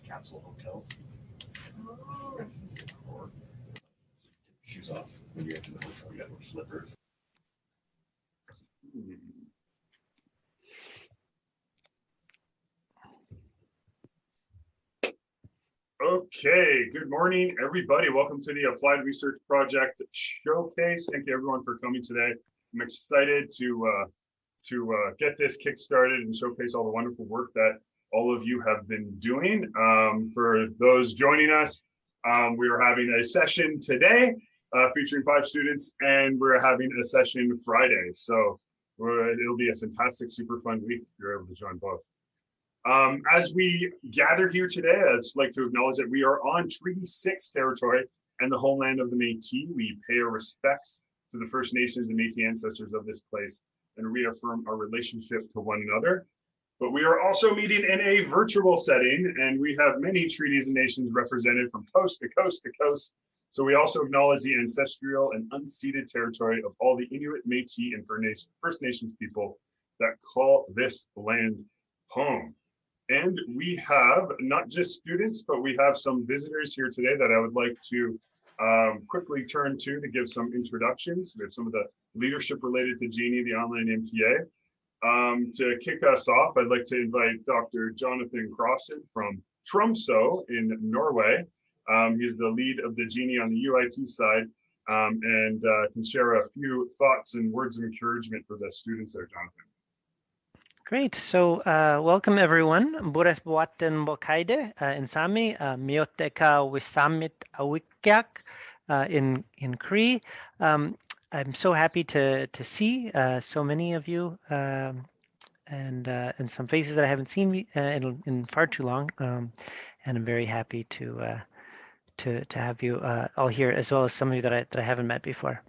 Capsule hotels. Shoes off when you get to the hotel. You got no slippers. Okay, good morning, everybody. Welcome to the Applied Research Project Showcase. Thank you, everyone, for coming today. I'm excited to get this kick-started and showcase all the wonderful work that all of you have been doing. For those joining us, we are having a session today featuring 5 students, and we're having a session Friday. So it'll be a fantastic, super fun week if you're able to join both. As we gather here today, I'd just like to acknowledge that we are on Treaty 6 territory and the homeland of the Métis. We pay our respects to the First Nations and Métis ancestors of this place and reaffirm our relationship to one another. But we are also meeting in a virtual setting, and we have many treaties and nations represented from coast to coast to coast. So we also acknowledge the ancestral and unceded territory of all the Inuit, Métis, and First Nations people that call this land home. And we have not just students, but we have some visitors here today that I would like to quickly turn to give some introductions. We have some of the leadership related to Genie, the online MPA. To kick us off, I'd like to invite Dr. Jonathan Crosston from Tromsø in Norway. He's the lead of the Genie on the UIT side and can share a few thoughts and words of encouragement for the students there, Jonathan. Great. So welcome everyone. Bores buaten bokaide in Sami, mioteka wisamit awikyak in Cree. I'm so happy to see so many of you and some faces that I haven't seen in far too long. And I'm very happy to have you all here, as well as some of you that I haven't met before.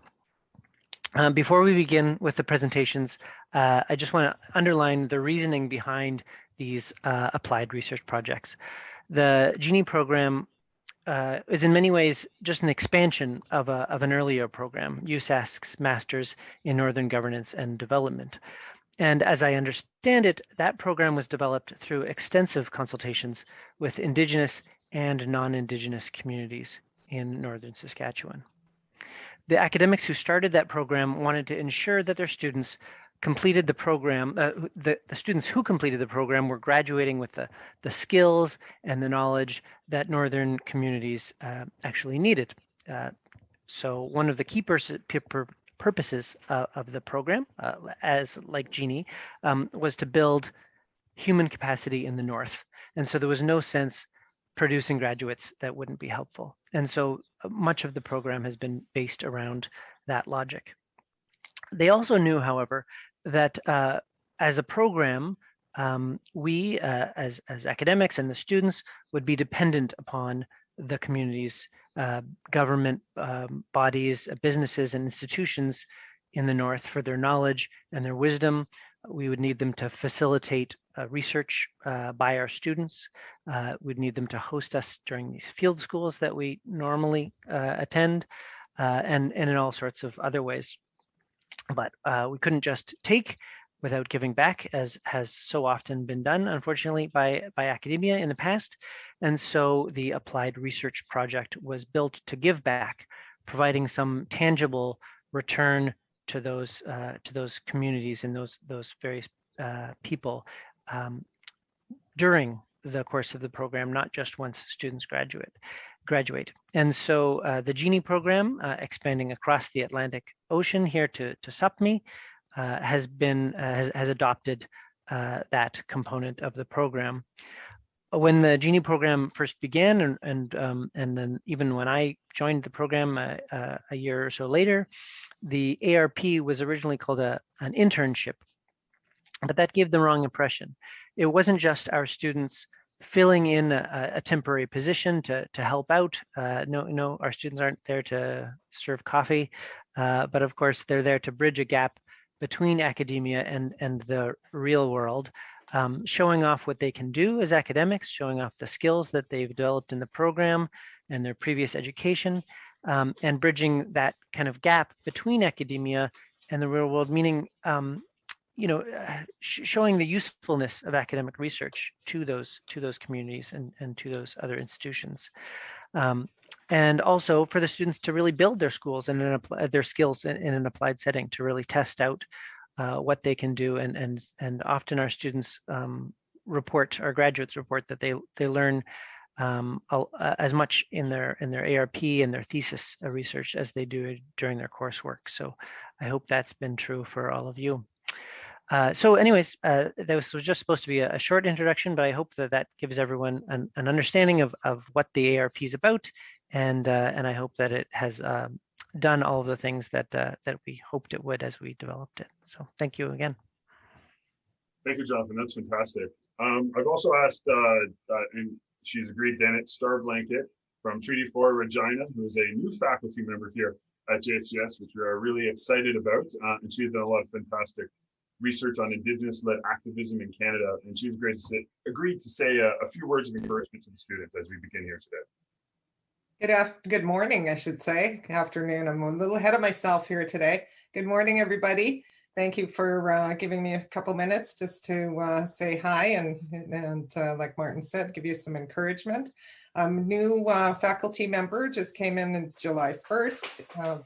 Before we begin with the presentations, I just want to underline the reasoning behind these applied research projects. The Genie program is in many ways just an expansion of an earlier program, USASC's Masters in Northern Governance and Development. And as I understand it, that program was developed through extensive consultations with Indigenous and non-Indigenous communities in Northern Saskatchewan. The academics who started that program wanted to ensure that their students completed the program, the students who completed the program were graduating with the skills and the knowledge that Northern communities actually needed. So one of the key purposes of the program, as like Genie, was to build human capacity in the North. And so there was no sense producing graduates that wouldn't be helpful. And so much of the program has been based around that logic. They also knew, however, that as a program, we as academics and the students would be dependent upon the community's government bodies, businesses, and institutions in the North for their knowledge and their wisdom. We would need them to facilitate research by our students. We'd need them to host us during these field schools that we normally attend, and in all sorts of other ways. But we couldn't just take without giving back, as has so often been done, unfortunately, by academia in the past. And so the Applied Research Project was built to give back, providing some tangible return to those communities and those various people during the course of the program, not just once students graduate. And so the Genie program, expanding across the Atlantic Ocean here to Sapmi, has adopted that component of the program. When the Genie program first began, and then even when I joined the program a year or so later, the ARP was originally called an internship, but that gave the wrong impression. It wasn't just our students filling in a temporary position to help out. No, our students aren't there to serve coffee, but of course they're there to bridge a gap between academia and the real world, showing off what they can do as academics, showing off the skills that they've developed in the program and their previous education, and bridging that kind of gap between academia and the real world, meaning showing the usefulness of academic research to those communities and to those other institutions. And also for the students to really build their schools and their skills in an applied setting, to really test out what they can do. And often our students our graduates report that they learn as much in their ARP and their thesis research as they do during their coursework. So I hope that's been true for all of you. So anyways, that was just supposed to be a short introduction, but I hope that gives everyone an understanding of what the ARP is about, and I hope that it has done all of the things that we hoped it would as we developed it. So thank you again. Thank you, Jonathan. That's fantastic. I've also asked, and she's agreed, Denis Starblanket from Treaty 4 Regina, who is a new faculty member here at JSGS, which we are really excited about. And she's done a lot of fantastic research on Indigenous-led activism in Canada. And she's agreed to say a few words of encouragement to the students as we begin here today. Good morning, I should say. Afternoon. I'm a little ahead of myself here today. Good morning, everybody. Thank you for giving me a couple minutes just to say hi and like Martin said, give you some encouragement. I'm a new faculty member, just came in July 1st.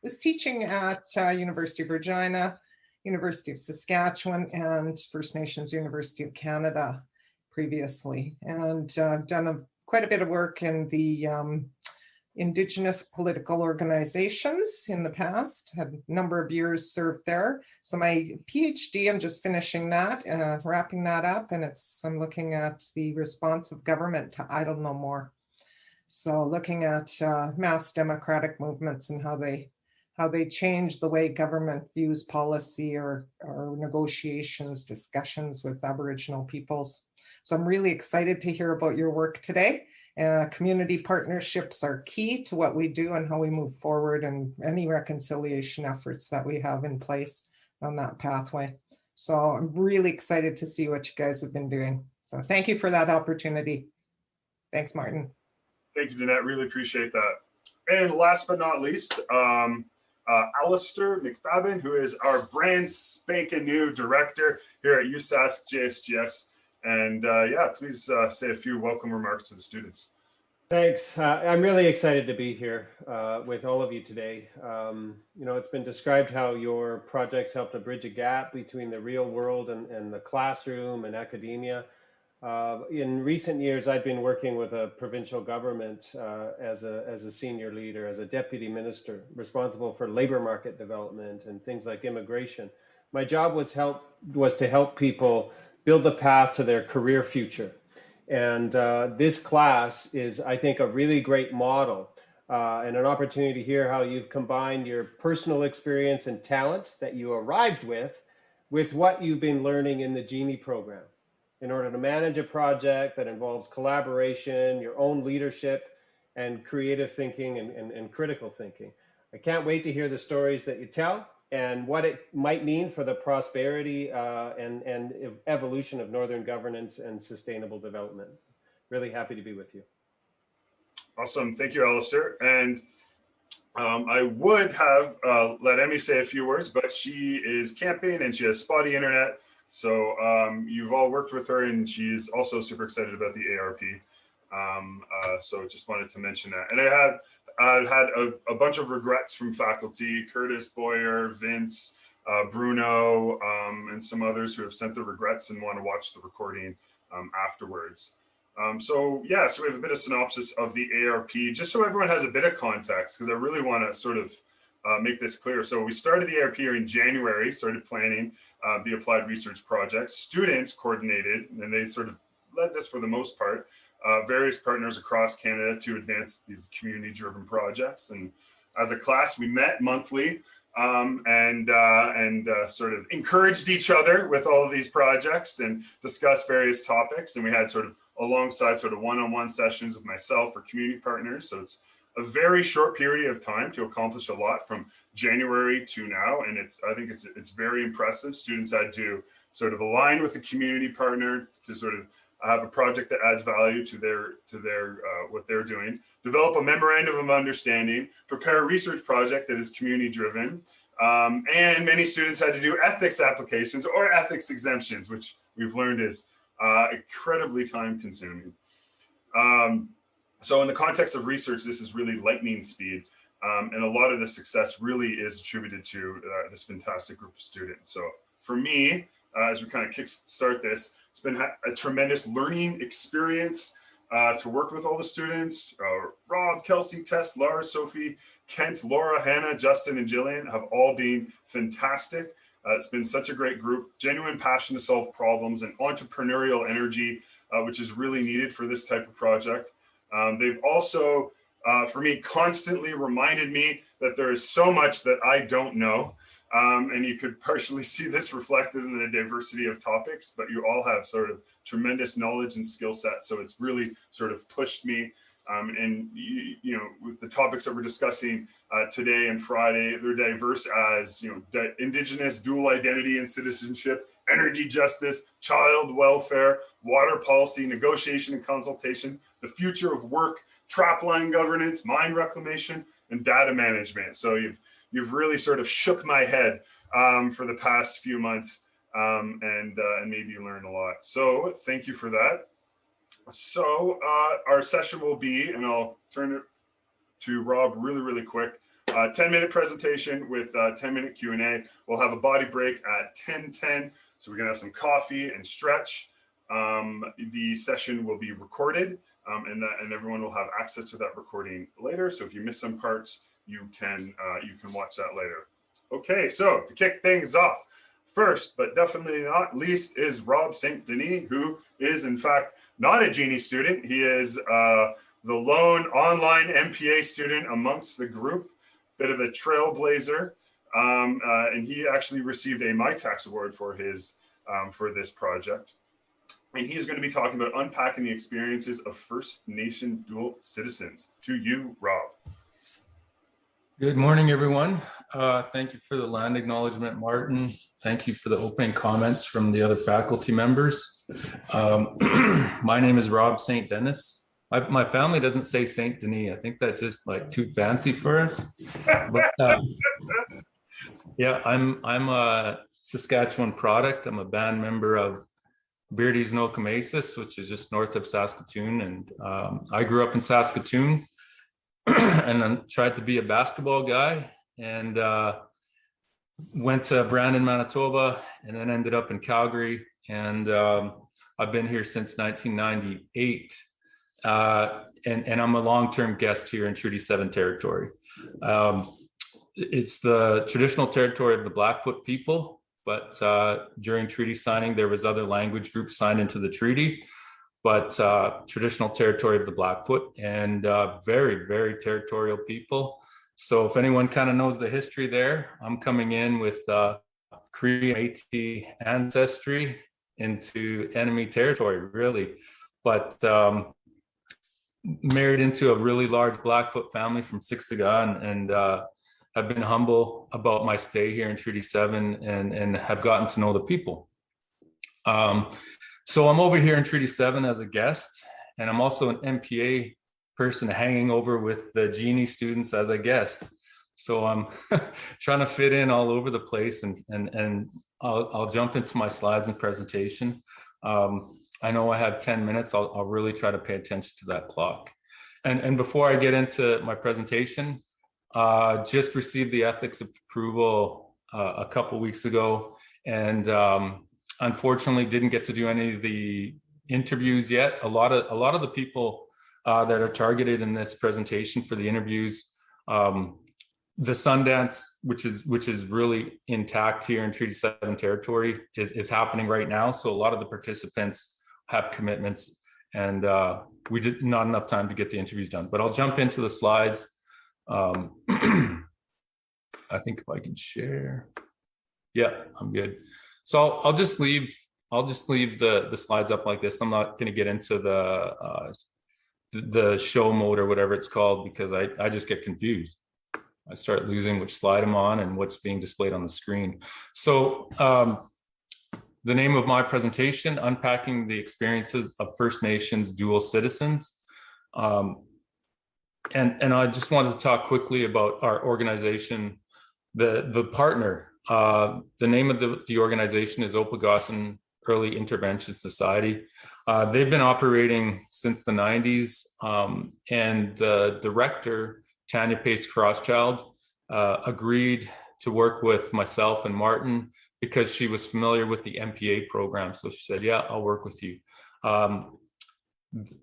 Was teaching at University of Regina, University of Saskatchewan, and First Nations University of Canada previously, and done quite a bit of work in the Indigenous political organizations in the past, had a number of years served there. So my PhD, I'm just finishing that, wrapping that up, and I'm looking at the response of government to idle no more. So looking at mass democratic movements and how they change the way government views policy or negotiations, discussions with Aboriginal peoples. So I'm really excited to hear about your work today. Community partnerships are key to what we do and how we move forward, and any reconciliation efforts that we have in place on that pathway. So I'm really excited to see what you guys have been doing. So thank you for that opportunity. Thanks, Martin. Thank you, Denis. Really appreciate that. And last but not least, Aleister Mcfadden, who is our brand spanking new director here at USask JSGS. And yeah, please say a few welcome remarks to the students. Thanks. I'm really excited to be here with all of you today. It's been described how your projects help to bridge a gap between the real world and the classroom and academia. In recent years, I've been working with a provincial government as a senior leader, as a deputy minister, responsible for labor market development and things like immigration. My job was to help people build the path to their career future. And this class is, I think, a really great model and an opportunity to hear how you've combined your personal experience and talent that you arrived with what you've been learning in the Genie program in order to manage a project that involves collaboration, your own leadership, and creative thinking and critical thinking. I can't wait to hear the stories that you tell and what it might mean for the prosperity and evolution of Northern governance and sustainable development. Really happy to be with you. Awesome. Thank you, Aleister. And I would have let Emmy say a few words, but she is camping and she has spotty internet. So you've all worked with her, and she's also super excited about the ARP. So just wanted to mention that. And I had a bunch of regrets from faculty, Curtis, Boyer, Vince, Bruno, and some others who have sent the regrets and want to watch the recording afterwards. So we have a bit of synopsis of the ARP, just so everyone has a bit of context, because I really want to sort of make this clear. So we started the ARP here in January, started planning the applied research project. Students coordinated, and they sort of led this for the most part, various partners across Canada to advance these community-driven projects. And as a class, we met monthly and sort of encouraged each other with all of these projects and discussed various topics. And we had sort of alongside sort of one-on-one sessions with myself or community partners. So it's a very short period of time to accomplish a lot from January to now. And I think it's very impressive. Students had to sort of align with a community partner to sort of have a project that adds value to their what they're doing, develop a memorandum of understanding, prepare a research project that is community driven, And many students had to do ethics applications or ethics exemptions, which we've learned is incredibly time consuming. So in the context of research, this is really lightning speed. And a lot of the success really is attributed to this fantastic group of students. So for me, as we kind of kickstart this, it's been a tremendous learning experience to work with all the students. Rob, Kelsey, Tess, Lars, Sophie, Kent, Laura, Hannah, Justin, and Jillian have all been fantastic. It's been such a great group, genuine passion to solve problems and entrepreneurial energy, which is really needed for this type of project. They've also, for me, constantly reminded me that there is so much that I don't know. And you could partially see this reflected in the diversity of topics, but you all have sort of tremendous knowledge and skill set. So it's really sort of pushed me. And, you know, with the topics that we're discussing today and Friday, they're diverse as, you know, Indigenous dual identity and citizenship, energy justice, child welfare, water policy, negotiation and consultation, the future of work, trapline governance, mine reclamation, and data management. So you've really sort of shook my head for the past few months and made me learn a lot. So thank you for that. So our session will be, and I'll turn it to Rob really quick, 10-minute presentation with 10-minute Q&A. We'll have a body break at 10:10. So we're gonna have some coffee and stretch. The session will be recorded and everyone will have access to that recording later. So if you miss some parts, you can watch that later. Okay, so to kick things off, first, but definitely not least, is Rob St. Denis, who is in fact not a Genie student. He is the lone online MPA student amongst the group, bit of a trailblazer, and he actually received a MyTax award for his for this project. And he's going to be talking about unpacking the experiences of First Nation dual citizens. To you, Rob. Good morning, everyone. Thank you for the land acknowledgement, Martin. Thank you for the opening comments from the other faculty members. My name is Rob St. Denis. My family doesn't say St. Denis. I think that's just like too fancy for us. But yeah, I'm a Saskatchewan product. I'm a band member of Beardy's Nokomasis, which is just north of Saskatoon. And I grew up in Saskatoon and I tried to be a basketball guy and went to Brandon, Manitoba, and then ended up in Calgary. And I've been here since 1998. And I'm a long-term guest here in Treaty 7 territory. It's the traditional territory of the Blackfoot people. But during treaty signing, there was other language groups signed into the treaty, but traditional territory of the Blackfoot and very, very territorial people. So if anyone kind of knows the history there, I'm coming in with Cree and Métis ancestry into enemy territory, really. But married into a really large Blackfoot family from Siksika and I've been humble about my stay here in Treaty 7 and have gotten to know the people. So I'm over here in Treaty 7 as a guest, and I'm also an MPA person hanging over with the Genie students as a guest. So I'm trying to fit in all over the place and I'll jump into my slides and presentation. I know I have 10 minutes. I'll really try to pay attention to that clock. And before I get into my presentation, just received the ethics approval a couple weeks ago, and unfortunately didn't get to do any of the interviews yet. A lot of the people that are targeted in this presentation for the interviews, the Sundance, which is really intact here in Treaty 7 territory, is happening right now. So a lot of the participants have commitments, and we did not enough time to get the interviews done. But I'll jump into the slides. I think if I can share, yeah, I'm good. So I'll just leave the slides up like this. I'm not going to get into the show mode or whatever it's called, because I just get confused. I start losing which slide I'm on and what's being displayed on the screen. So the name of my presentation, Unpacking the Experiences of First Nations Dual Citizens. And I just wanted to talk quickly about our organization, the partner. The name of the organization is Opagossan Early Intervention Society. They've been operating since the 90s, and the director, Tanya Pace-Crosschild, agreed to work with myself and Martin because she was familiar with the MPA program. So she said, yeah, I'll work with you.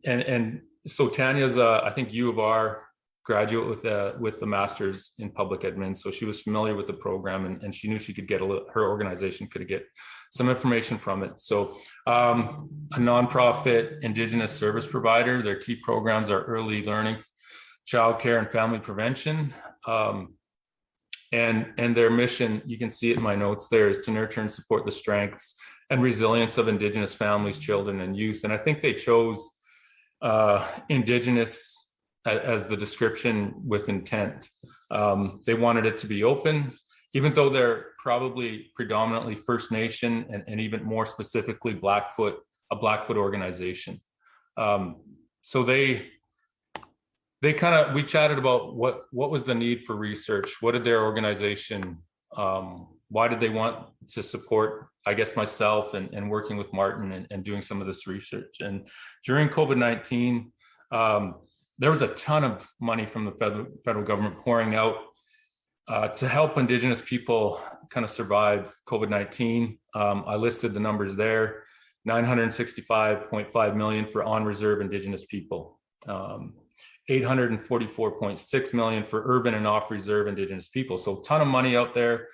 And so Tanya's, I think, U of R graduate with the master's in public admin. So she was familiar with the program, and she knew she could get her organization could get some information from it. So a nonprofit Indigenous service provider, their key programs are early learning, childcare, and family prevention. And their mission, you can see it in my notes there, is to nurture and support the strengths and resilience of Indigenous families, children, and youth. And I think they chose Indigenous as the description with intent. They wanted it to be open, even though they're probably predominantly First Nation and even more specifically Blackfoot, a Blackfoot organization. So we chatted about what was the need for research, what did their organization, why did they want to support, I guess, myself and working with Martin and doing some of this research. And during COVID-19, there was a ton of money from the federal government pouring out to help Indigenous people kind of survive COVID-19. I listed the numbers there, $965.5 million for on-reserve Indigenous people, $844.6 million for urban and off-reserve Indigenous people. So a ton of money out there.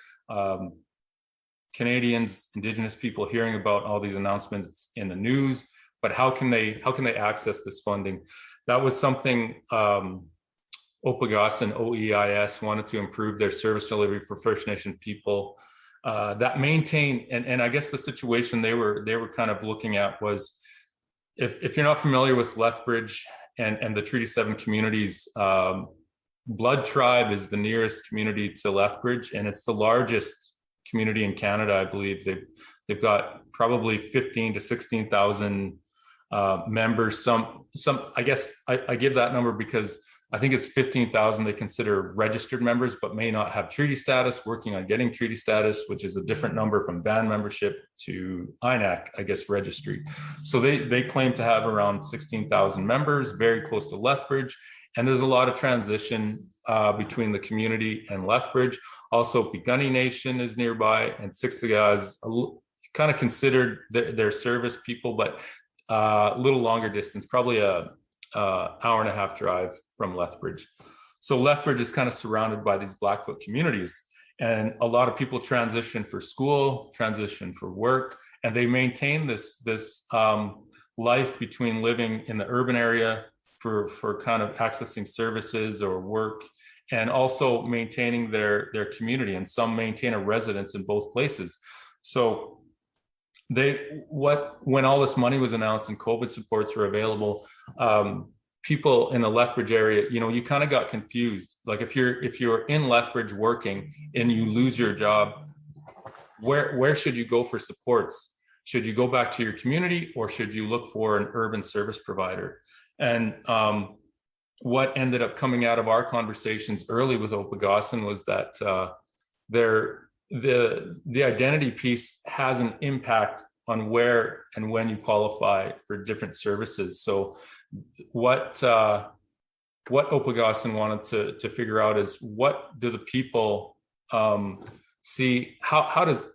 Canadians, Indigenous people hearing about all these announcements in the news, but how can they access this funding? That was something Opagossan OEIS wanted to improve their service delivery for First Nation people that maintain, and I guess the situation they were kind of looking at was, if you're not familiar with Lethbridge and the Treaty 7 communities, Blood Tribe is the nearest community to Lethbridge, and it's the largest community in Canada, I believe. They've got probably 15 to 16,000 members. Some I guess I give that number because I think it's 15,000 they consider registered members, but may not have treaty status, working on getting treaty status, which is a different number from band membership to INAC, I guess, registry. So they claim to have around 16,000 members, very close to Lethbridge. And there's a lot of transition between the community and Lethbridge. Also, Piikani Nation is nearby, and Siksika is kind of considered their service people, but a little longer distance, probably a hour and a half drive from Lethbridge. So Lethbridge is kind of surrounded by these Blackfoot communities, and a lot of people transition for school, transition for work, and they maintain this life between living in the urban area for kind of accessing services or work, and also maintaining their community. And some maintain a residence in both places. So when all this money was announced and COVID supports were available, people in the Lethbridge area, you kind of got confused. Like if you're in Lethbridge working and you lose your job, where should you go for supports? Should you go back to your community, or should you look for an urban service provider? And what ended up coming out of our conversations early with Opagossan was that the identity piece has an impact on where and when you qualify for different services. So what Opagossan wanted to figure out is, what do the people see? How does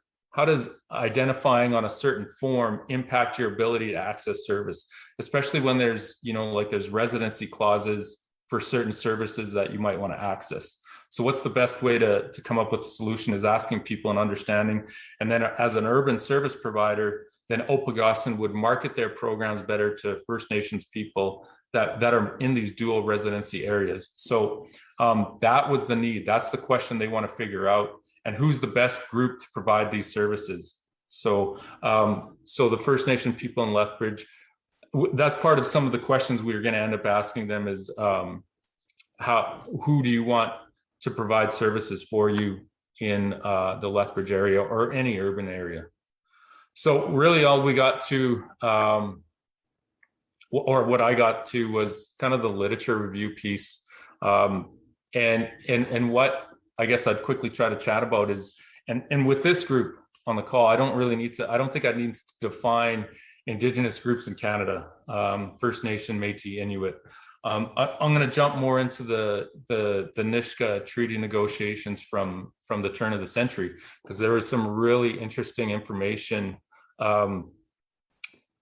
identifying on a certain form impact your ability to access service, especially when there's there's residency clauses for certain services that you might want to access. So what's the best way to come up with a solution is asking people and understanding. And then as an urban service provider, then Opagossan would market their programs better to First Nations people that are in these dual residency areas. So that was the need. That's the question they want to figure out. And who's the best group to provide these services? So the First Nation people in Lethbridge, that's part of some of the questions we were going to end up asking them is, who do you want to provide services for you in the Lethbridge area or any urban area? So really all we got to, or what I got to, was kind of the literature review piece. And what I guess I'd quickly try to chat about is, and with this group on the call, I don't think I need to define Indigenous groups in Canada, First Nation, Métis, Inuit. I'm going to jump more into the Nisga'a treaty negotiations from the turn of the century, because there was some really interesting information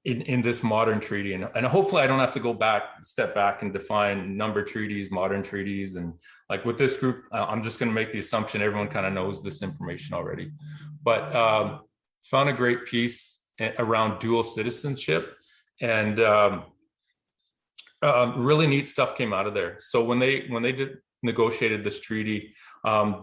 in this modern treaty, and hopefully I don't have to step back and define number treaties, modern treaties, and like with this group, I'm just going to make the assumption everyone kind of knows this information already. But found a great piece around dual citizenship, and really neat stuff came out of there. So when they negotiated this treaty,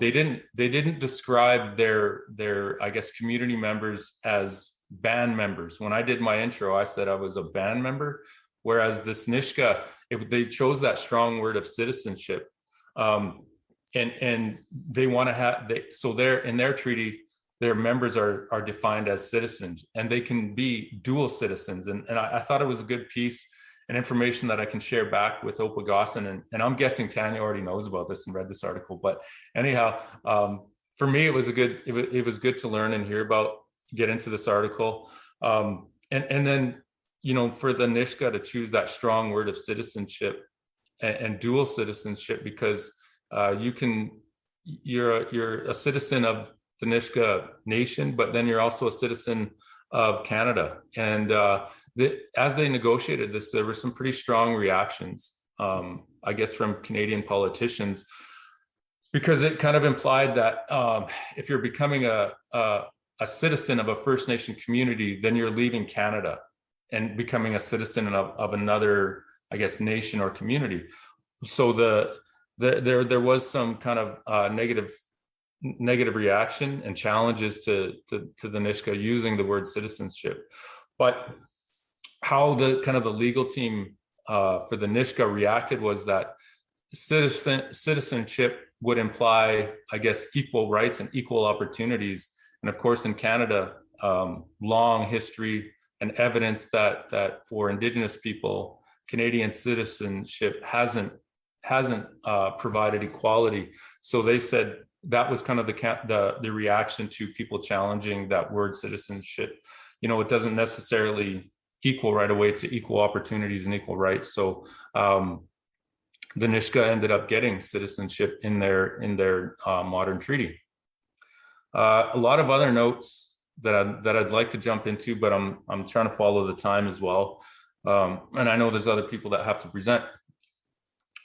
they didn't describe their I guess community members as band members. When I did my intro, I said I was a band member, whereas this Nisga'a, they chose that strong word of citizenship, and they want to have so they're in their treaty, their members are defined as citizens, and they can be dual citizens. And I thought it was a good piece and information that I can share back with Opagossan, and I'm guessing Tanya already knows about this and read this article. But anyhow, for me, it was good to learn and hear about, get into this article, and then for the Nisga'a to choose that strong word of citizenship and dual citizenship, because you're a citizen of the Nisga'a nation, but then you're also a citizen of Canada. And as they negotiated this, there were some pretty strong reactions, I guess, from Canadian politicians, because it kind of implied that if you're becoming a citizen of a First Nation community, then you're leaving Canada and becoming a citizen of another, I guess, nation or community. So there was some kind of negative reaction and challenges to the Nisga'a using the word citizenship. But how the legal team for the Nisga'a reacted was that citizenship would imply, I guess, equal rights and equal opportunities. And of course, in Canada, long history and evidence that for Indigenous people, Canadian citizenship hasn't provided equality. So they said that was kind of the reaction to people challenging that word citizenship. It doesn't necessarily equal right away to equal opportunities and equal rights. So the Nisga'a ended up getting citizenship in their modern treaty. A lot of other notes that I'd like to jump into, but I'm trying to follow the time as well, and I know there's other people that have to present.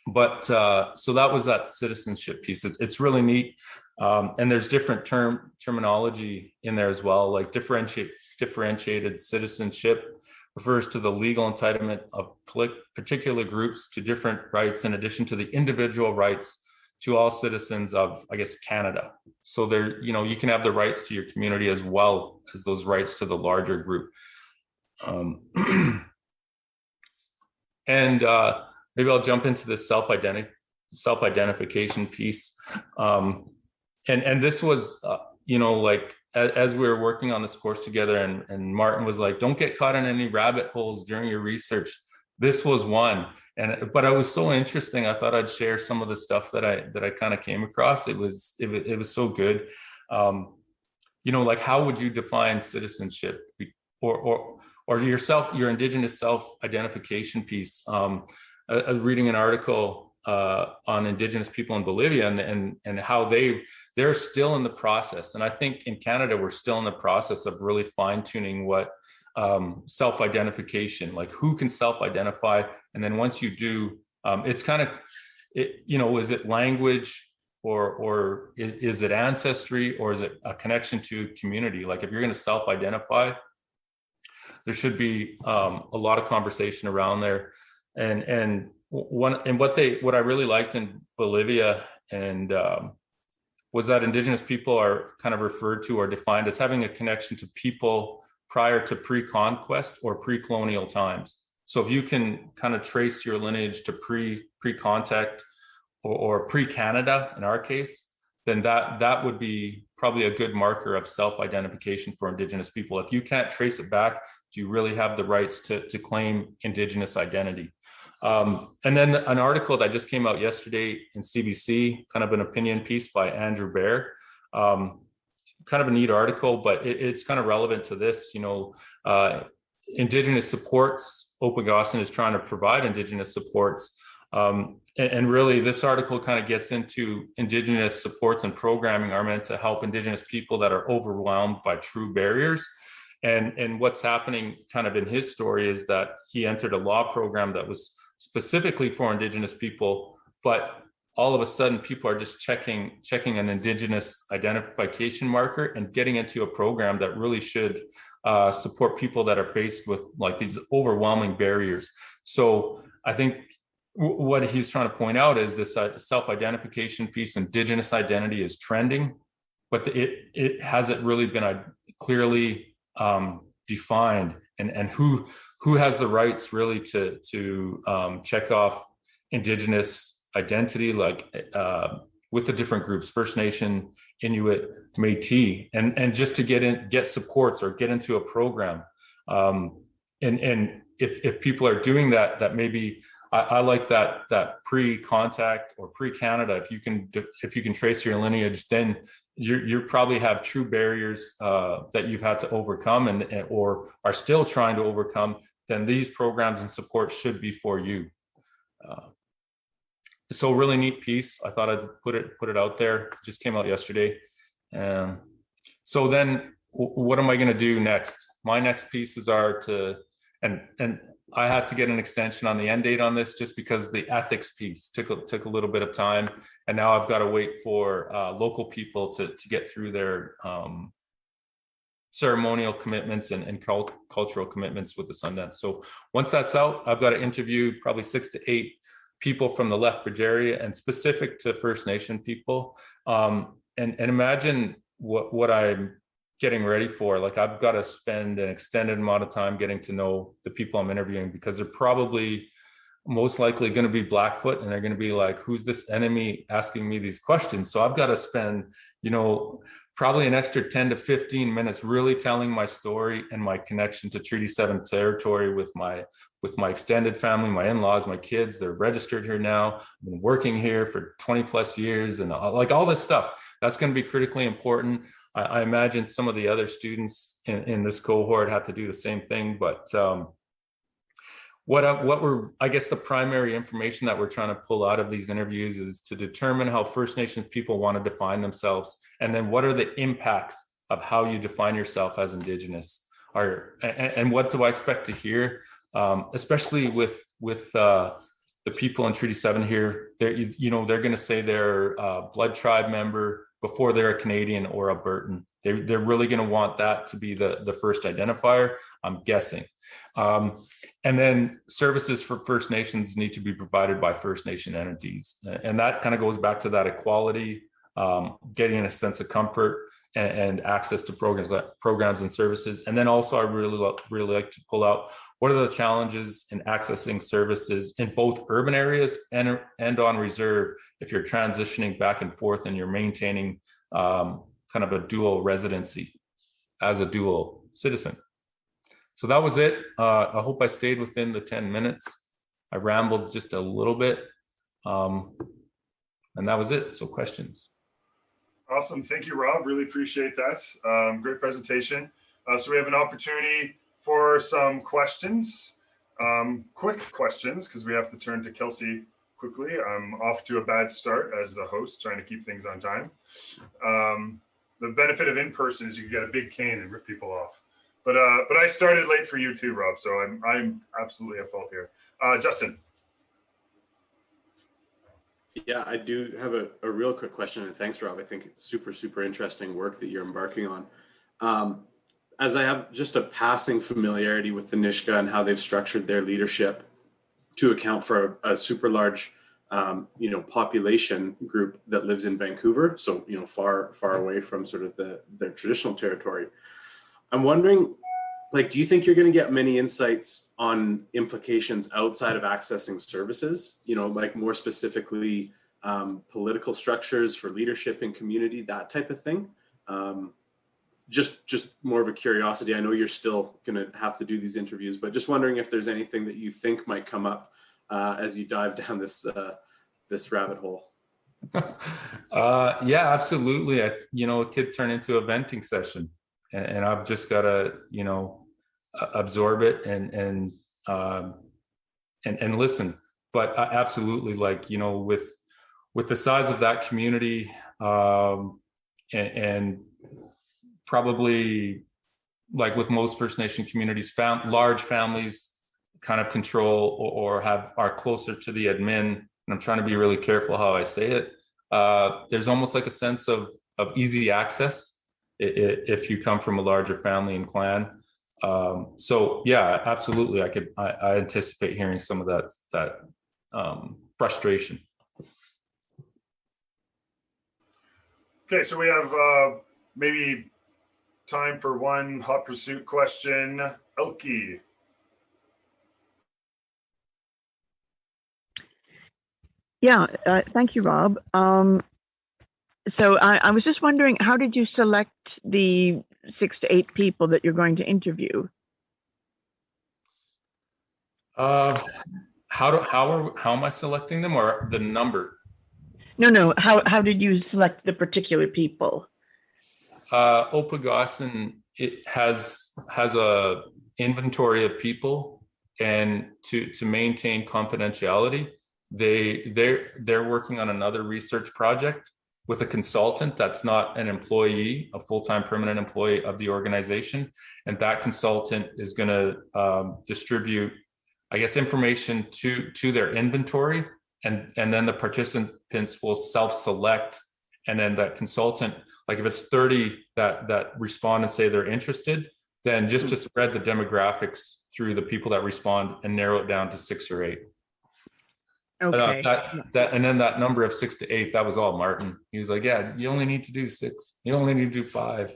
But so that was that citizenship piece. It's really neat, and there's different terminology in there as well, like differentiated citizenship refers to the legal entitlement of particular groups to different rights in addition to the individual rights to all citizens of, I guess, Canada. So there, you can have the rights to your community as well as those rights to the larger group. And maybe I'll jump into this self-identification piece. And this was, like, as we were working on this course together, and Martin was like, don't get caught in any rabbit holes during your research. This was one. But it was so interesting. I thought I'd share some of the stuff that I kind of came across. It was so good. Like, how would you define citizenship, or your Indigenous self-identification piece? Reading an article on Indigenous people in Bolivia and how they're still in the process. And I think in Canada, we're still in the process of really fine-tuning what self-identification, like who can self-identify. And then once you do, it's kind of, is it language or is it ancestry, or is it a connection to community? Like, if you're going to self-identify, there should be a lot of conversation around there. And what I really liked in Bolivia and was that Indigenous people are kind of referred to or defined as having a connection to people prior to pre-conquest or pre-colonial times. So if you can kind of trace your lineage to pre-contact or pre-Canada in our case, then that would be probably a good marker of self-identification for Indigenous people. If you can't trace it back, do you really have the rights to claim Indigenous identity? And then an article that just came out yesterday in CBC, kind of an opinion piece by Andrew Baer. Kind of a neat article, but it's kind of relevant to this. Indigenous supports, Okanagan is trying to provide Indigenous supports. And really, this article kind of gets into Indigenous supports and programming are meant to help Indigenous people that are overwhelmed by true barriers. And what's happening kind of in his story is that he entered a law program that was specifically for Indigenous people, but all of a sudden people are just checking an Indigenous identification marker and getting into a program that really should support people that are faced with like these overwhelming barriers. So I think what he's trying to point out is this self-identification piece, Indigenous identity is trending, but it hasn't really been clearly defined, and who has the rights really to check off Indigenous identity, like with the different groups, First Nation, Inuit, Métis, and just to get supports or get into a program. And if people are doing that maybe I like that pre-contact or pre-Canada, if you can trace your lineage, then you probably have true barriers that you've had to overcome or are still trying to overcome, then these programs and support should be for you. So really neat piece. I thought I'd put it out there. It just came out yesterday. So then what am I going to do next? My next pieces are and I had to get an extension on the end date on this just because the ethics piece took a little bit of time, and now I've got to wait for local people to get through their ceremonial commitments and cultural commitments with the Sundance. So once that's out, I've got to interview probably 6 to 8 people from the Lethbridge area and specific to First Nation people. And imagine what I'm getting ready for. Like, I've got to spend an extended amount of time getting to know the people I'm interviewing, because they're probably most likely going to be Blackfoot, and they're going to be like, who's this enemy asking me these questions? So I've got to spend, probably an extra 10 to 15 minutes really telling my story and my connection to Treaty 7 territory with my extended family, my in-laws, my kids. They're registered here now. I've been working here for 20 plus years, and like all this stuff. That's going to be critically important. I imagine some of the other students in this cohort have to do the same thing, but I guess the primary information that we're trying to pull out of these interviews is to determine how First Nations people want to define themselves, and then what are the impacts of how you define yourself as Indigenous, and what do I expect to hear, especially with the people in Treaty 7 here. They're going to say they're a blood tribe member before they're a Canadian or Albertan. They're really going to want that to be the first identifier, I'm guessing. And then services for First Nations need to be provided by First Nation entities. And that kind of goes back to that equality, getting a sense of comfort and access to programs and services. And then also I really like to pull out, what are the challenges in accessing services in both urban areas and on reserve if you're transitioning back and forth and you're maintaining kind of a dual residency as a dual citizen. So that was it. I hope I stayed within the 10 minutes. I rambled just a little bit. And that was it. So questions. Awesome. Thank you, Rob. Really appreciate that. Great presentation. So we have an opportunity for some questions, quick questions, because we have to turn to Kelsey quickly. I'm off to a bad start as the host, trying to keep things on time. The benefit of in-person is you can get a big cane and rip people off. But I started late for you too, Rob, so I'm absolutely at fault here. Justin. Yeah, I do have a real quick question, and thanks, Rob. I think it's super interesting work that you're embarking on. As I have just a passing familiarity with the Nisga'a and how they've structured their leadership to account for a super large, population group that lives in Vancouver, so far away from sort of their traditional territory. I'm wondering, do you think you're going to get many insights on implications outside of accessing services? More specifically, political structures for leadership and community, that type of thing. Just more of a curiosity. I know you're still going to have to do these interviews, but just wondering if there's anything that you think might come up as you dive down this rabbit hole. Yeah, absolutely. It could turn into a venting session, and I've just got to, absorb it and listen. But absolutely, with the size of that community, and probably like with most First Nation communities, large families kind of control or are closer to the admin. And I'm trying to be really careful how I say it. There's almost like a sense of easy access if you come from a larger family and clan. So yeah, absolutely. I anticipate hearing some of that frustration. Okay, so we have maybe time for one hot pursuit question. Elke. Yeah, thank you, Rob. So I was just wondering, how did you select the 6 to 8 people that you're going to interview? How am I selecting them, or the number? No. How did you select the particular people? Opagasan, it has a inventory of people, and to maintain confidentiality, they're working on another research project with a consultant that's not an employee, a full-time permanent employee of the organization, and that consultant is going to distribute, I guess, information to their inventory, and then the participants will self-select, and then that consultant, like if it's 30 that respond and say they're interested, then just to spread the demographics through the people that respond and narrow it down to 6 or 8. Okay. And then that number of 6 to 8, that was all Martin. He was like, yeah, you only need to do 6. You only need to do 5.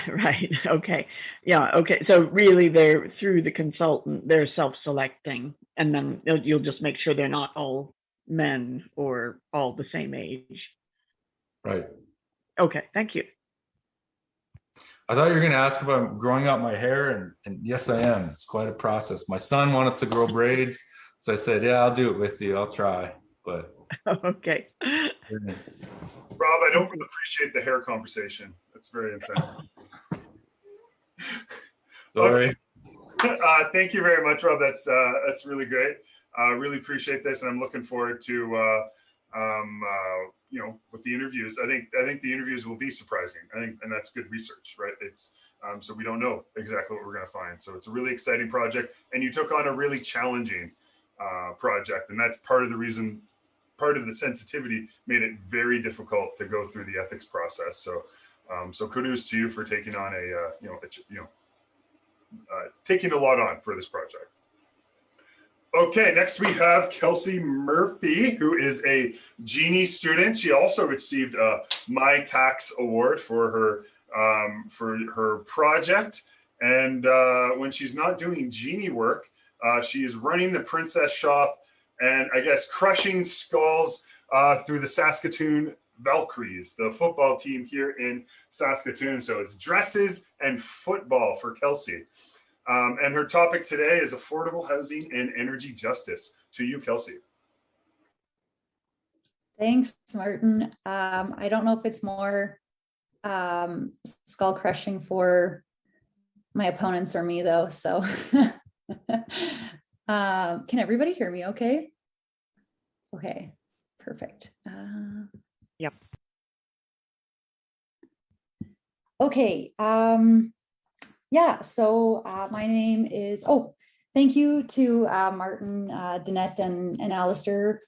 Right. Okay. Yeah. Okay. So really, they're through the consultant, they're self-selecting, and then you'll just make sure they're not all men or all the same age. Right. Okay. Thank you. I thought you were going to ask about growing out my hair, and yes, I am. It's quite a process. My son wanted to grow braids, so I said, yeah, I'll do it with you. I'll try, but. Okay. Rob, I don't appreciate the hair conversation. That's very insensitive. Sorry. Thank you very much, Rob. That's really great. Really appreciate this, and I'm looking forward to with the interviews. I think the interviews will be surprising. And that's good research, right? It's so we don't know exactly what we're going to find. So it's a really exciting project, and you took on a really challenging project, and that's part of the reason. Part of the sensitivity made it very difficult to go through the ethics process. So, so kudos to you for taking on taking a lot on for this project. Okay, next we have Kelsey Murphy, who is a Genie student. She also received a My Tax Award for her project. And when she's not doing Genie work, she is running the Princess Shop and I guess crushing skulls through the Saskatoon Valkyries, the football team here in Saskatoon. So it's dresses and football for Kelsey. And her topic today is affordable housing and energy justice. To you, Kelsey. Thanks, Martin. I don't know if it's more skull crushing for my opponents or me, though. So can everybody hear me okay? Okay, perfect. Yep. Okay. Yeah, so my name is, thank you to Martin, Denis, and Aleister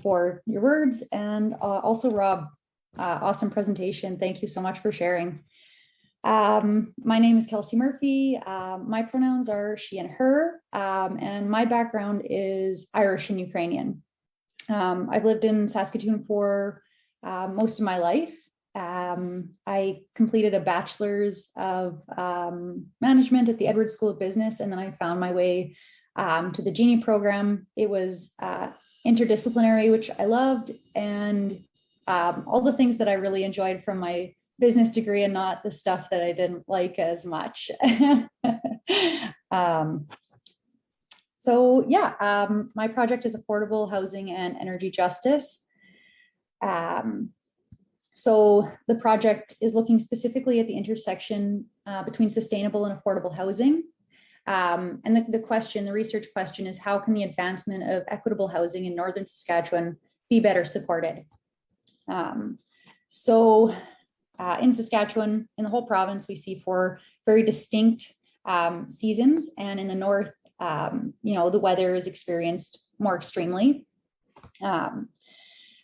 for your words, and also Rob, awesome presentation. Thank you so much for sharing. My name is Kelsey Murphy. My pronouns are she and her, and my background is Irish and Ukrainian. I've lived in Saskatoon for most of my life. I completed a bachelor's of management at the Edwards School of Business, and then I found my way to the Genie program. It was interdisciplinary, which I loved, and all the things that I really enjoyed from my business degree, and not the stuff that I didn't like as much. So yeah, my project is affordable housing and energy justice. So the project is looking specifically at the intersection between sustainable and affordable housing. And the research question is, how can the advancement of equitable housing in Northern Saskatchewan be better supported? So in Saskatchewan, in the whole province, we see 4 very distinct seasons, and in the north, the weather is experienced more extremely.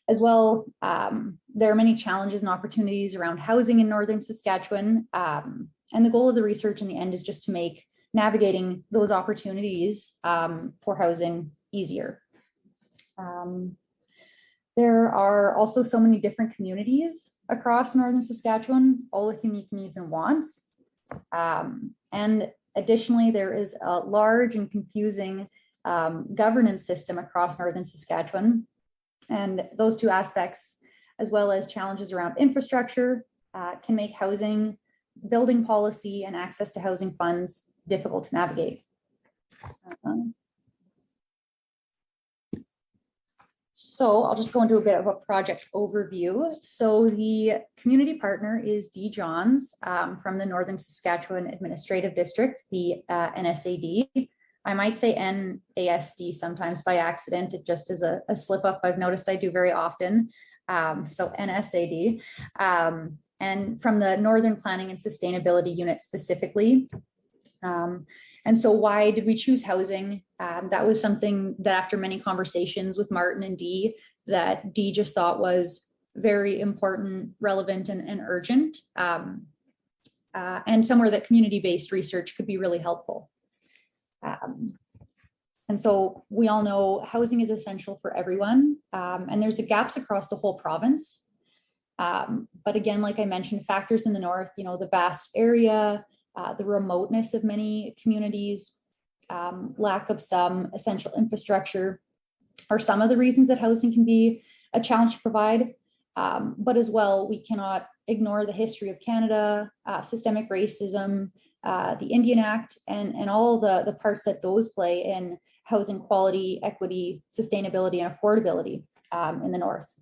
As well, there are many challenges and opportunities around housing in Northern Saskatchewan. And the goal of the research in the end is just to make navigating those opportunities for housing easier. There are also so many different communities across Northern Saskatchewan, all with unique needs and wants. And additionally, there is a large and confusing governance system across Northern Saskatchewan. And those 2 aspects, as well as challenges around infrastructure, can make housing, building policy, and access to housing funds difficult to navigate. So I'll just go into a bit of a project overview. So the community partner is D. Johns from the Northern Saskatchewan Administrative District, the NSAD. I might say NASD sometimes by accident. It just is a slip up I've noticed I do very often. So NSAD. And from the Northern Planning and Sustainability Unit specifically. And so why did we choose housing? That was something that after many conversations with Martin and Dee, that Dee just thought was very important, relevant, and urgent. And somewhere that community-based research could be really helpful. And so we all know housing is essential for everyone, and there's gaps across the whole province. But again, like I mentioned, factors in the north, the vast area, the remoteness of many communities, lack of some essential infrastructure are some of the reasons that housing can be a challenge to provide. But as well, we cannot ignore the history of Canada, systemic racism, the Indian Act, and all the parts that those play in housing quality, equity, sustainability, and affordability in the north.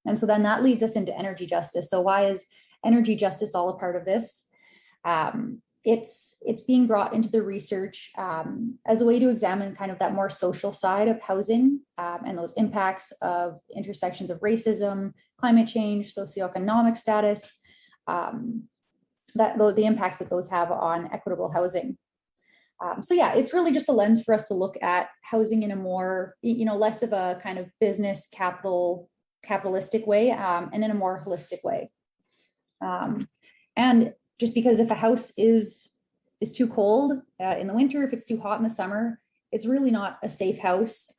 And so then that leads us into energy justice. So why is energy justice all a part of this? It's being brought into the research as a way to examine kind of that more social side of housing and those impacts of intersections of racism, climate change, socioeconomic status, the impacts that those have on equitable housing. So yeah, it's really just a lens for us to look at housing in a more, less of a kind of business capitalistic way and in a more holistic way. And just because if a house is too cold in the winter, if it's too hot in the summer, it's really not a safe house.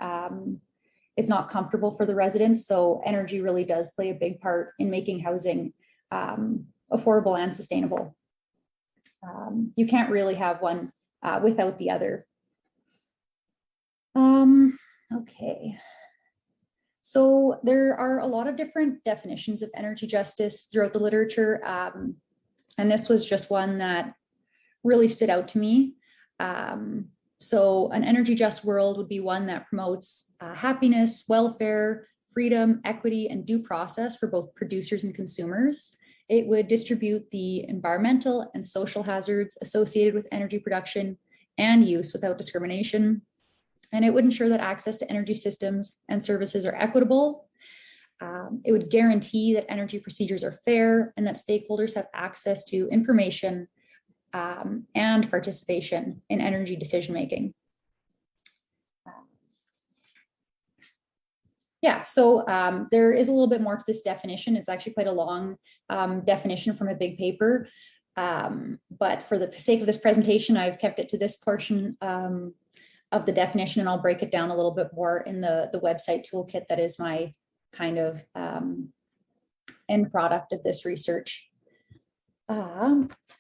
It's not comfortable for the residents. So energy really does play a big part in making housing affordable and sustainable. You can't really have one without the other. Okay. So there are a lot of different definitions of energy justice throughout the literature. And this was just one that really stood out to me. So an energy just world would be one that promotes happiness, welfare, freedom, equity, and due process for both producers and consumers. It would distribute the environmental and social hazards associated with energy production and use without discrimination. And it would ensure that access to energy systems and services are equitable. It would guarantee that energy procedures are fair and that stakeholders have access to information and participation in energy decision-making. Yeah, so there is a little bit more to this definition. It's actually quite a long definition from a big paper. But for the sake of this presentation, I've kept it to this portion of the definition, and I'll break it down a little bit more in the website toolkit that is my kind of end product of this research.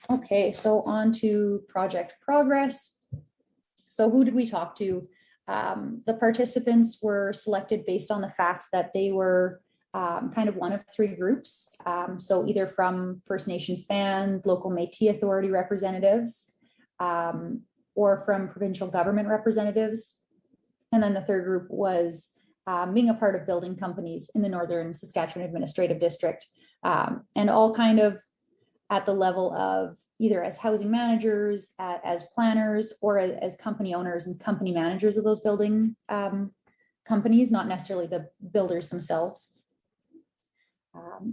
Okay, so on to project progress. So who did we talk to? The participants were selected based on the fact that they were kind of one of three groups. So either from First Nations Band, local Métis Authority representatives, or from provincial government representatives. And then the third group was being a part of building companies in the Northern Saskatchewan Administrative District, and all kind of at the level of either as housing managers, as planners, or as company owners and company managers of those building companies, not necessarily the builders themselves.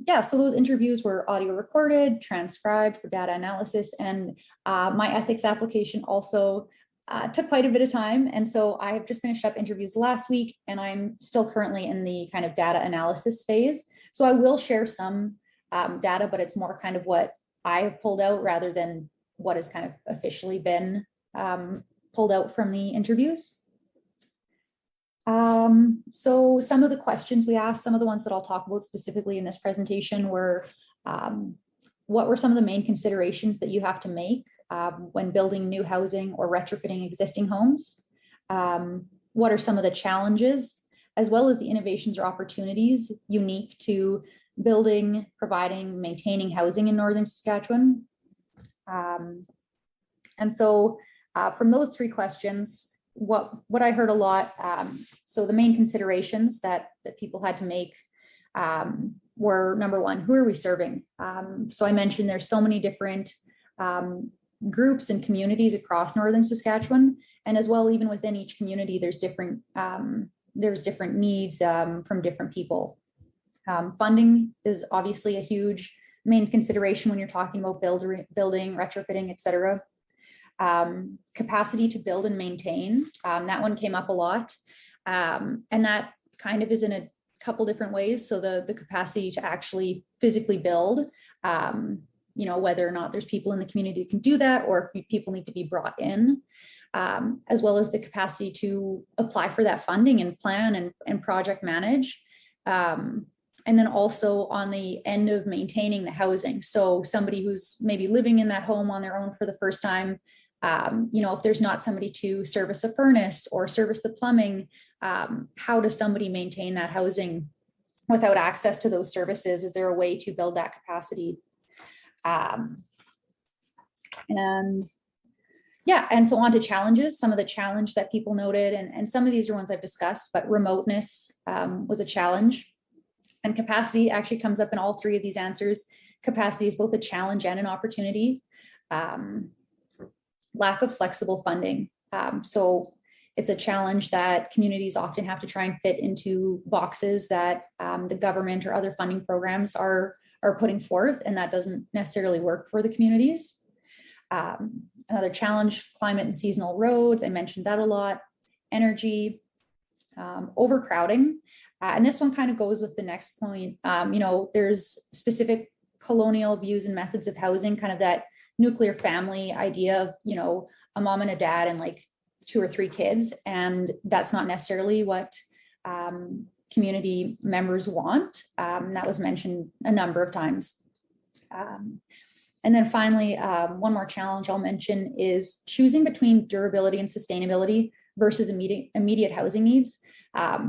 Yeah, so those interviews were audio recorded, transcribed for data analysis, and my ethics application also took quite a bit of time. And so I have just finished up interviews last week, and I'm still currently in the kind of data analysis phase. So I will share some data, but it's more kind of what I have pulled out rather than what has kind of officially been pulled out from the interviews. So some of the questions we asked, some of the ones that I'll talk about specifically in this presentation were, what were some of the main considerations that you have to make when building new housing or retrofitting existing homes? What are some of the challenges, as well as the innovations or opportunities unique to building, providing, maintaining housing in Northern Saskatchewan? And so from those three questions, what I heard a lot, so the main considerations that people had to make were, number one, who are we serving? So I mentioned there's so many different groups and communities across Northern Saskatchewan, and as well, even within each community, there's different needs from different people. Funding is obviously a huge main consideration when you're talking about building, retrofitting, et cetera. Capacity to build and maintain, that one came up a lot. And that kind of is in a couple different ways. So the capacity to actually physically build, whether or not there's people in the community that can do that, or if people need to be brought in, as well as the capacity to apply for that funding and plan and project manage. And then also on the end of maintaining the housing. So somebody who's maybe living in that home on their own for the first time, if there's not somebody to service a furnace or service the plumbing, how does somebody maintain that housing without access to those services? Is there a way to build that capacity? And so on to challenges, some of the challenge that people noted, and some of these are ones I've discussed, but remoteness was a challenge. And capacity actually comes up in all three of these answers. Capacity is both a challenge and an opportunity. Lack of flexible funding. So it's a challenge that communities often have to try and fit into boxes that the government or other funding programs are putting forth, and that doesn't necessarily work for the communities. Another challenge, climate and seasonal roads. I mentioned that a lot. Energy, overcrowding. And this one kind of goes with the next point. There's specific colonial views and methods of housing, kind of that nuclear family idea of, a mom and a dad and like 2 or 3 kids. And that's not necessarily what community members want. That was mentioned a number of times. And then finally, one more challenge I'll mention is choosing between durability and sustainability versus immediate housing needs.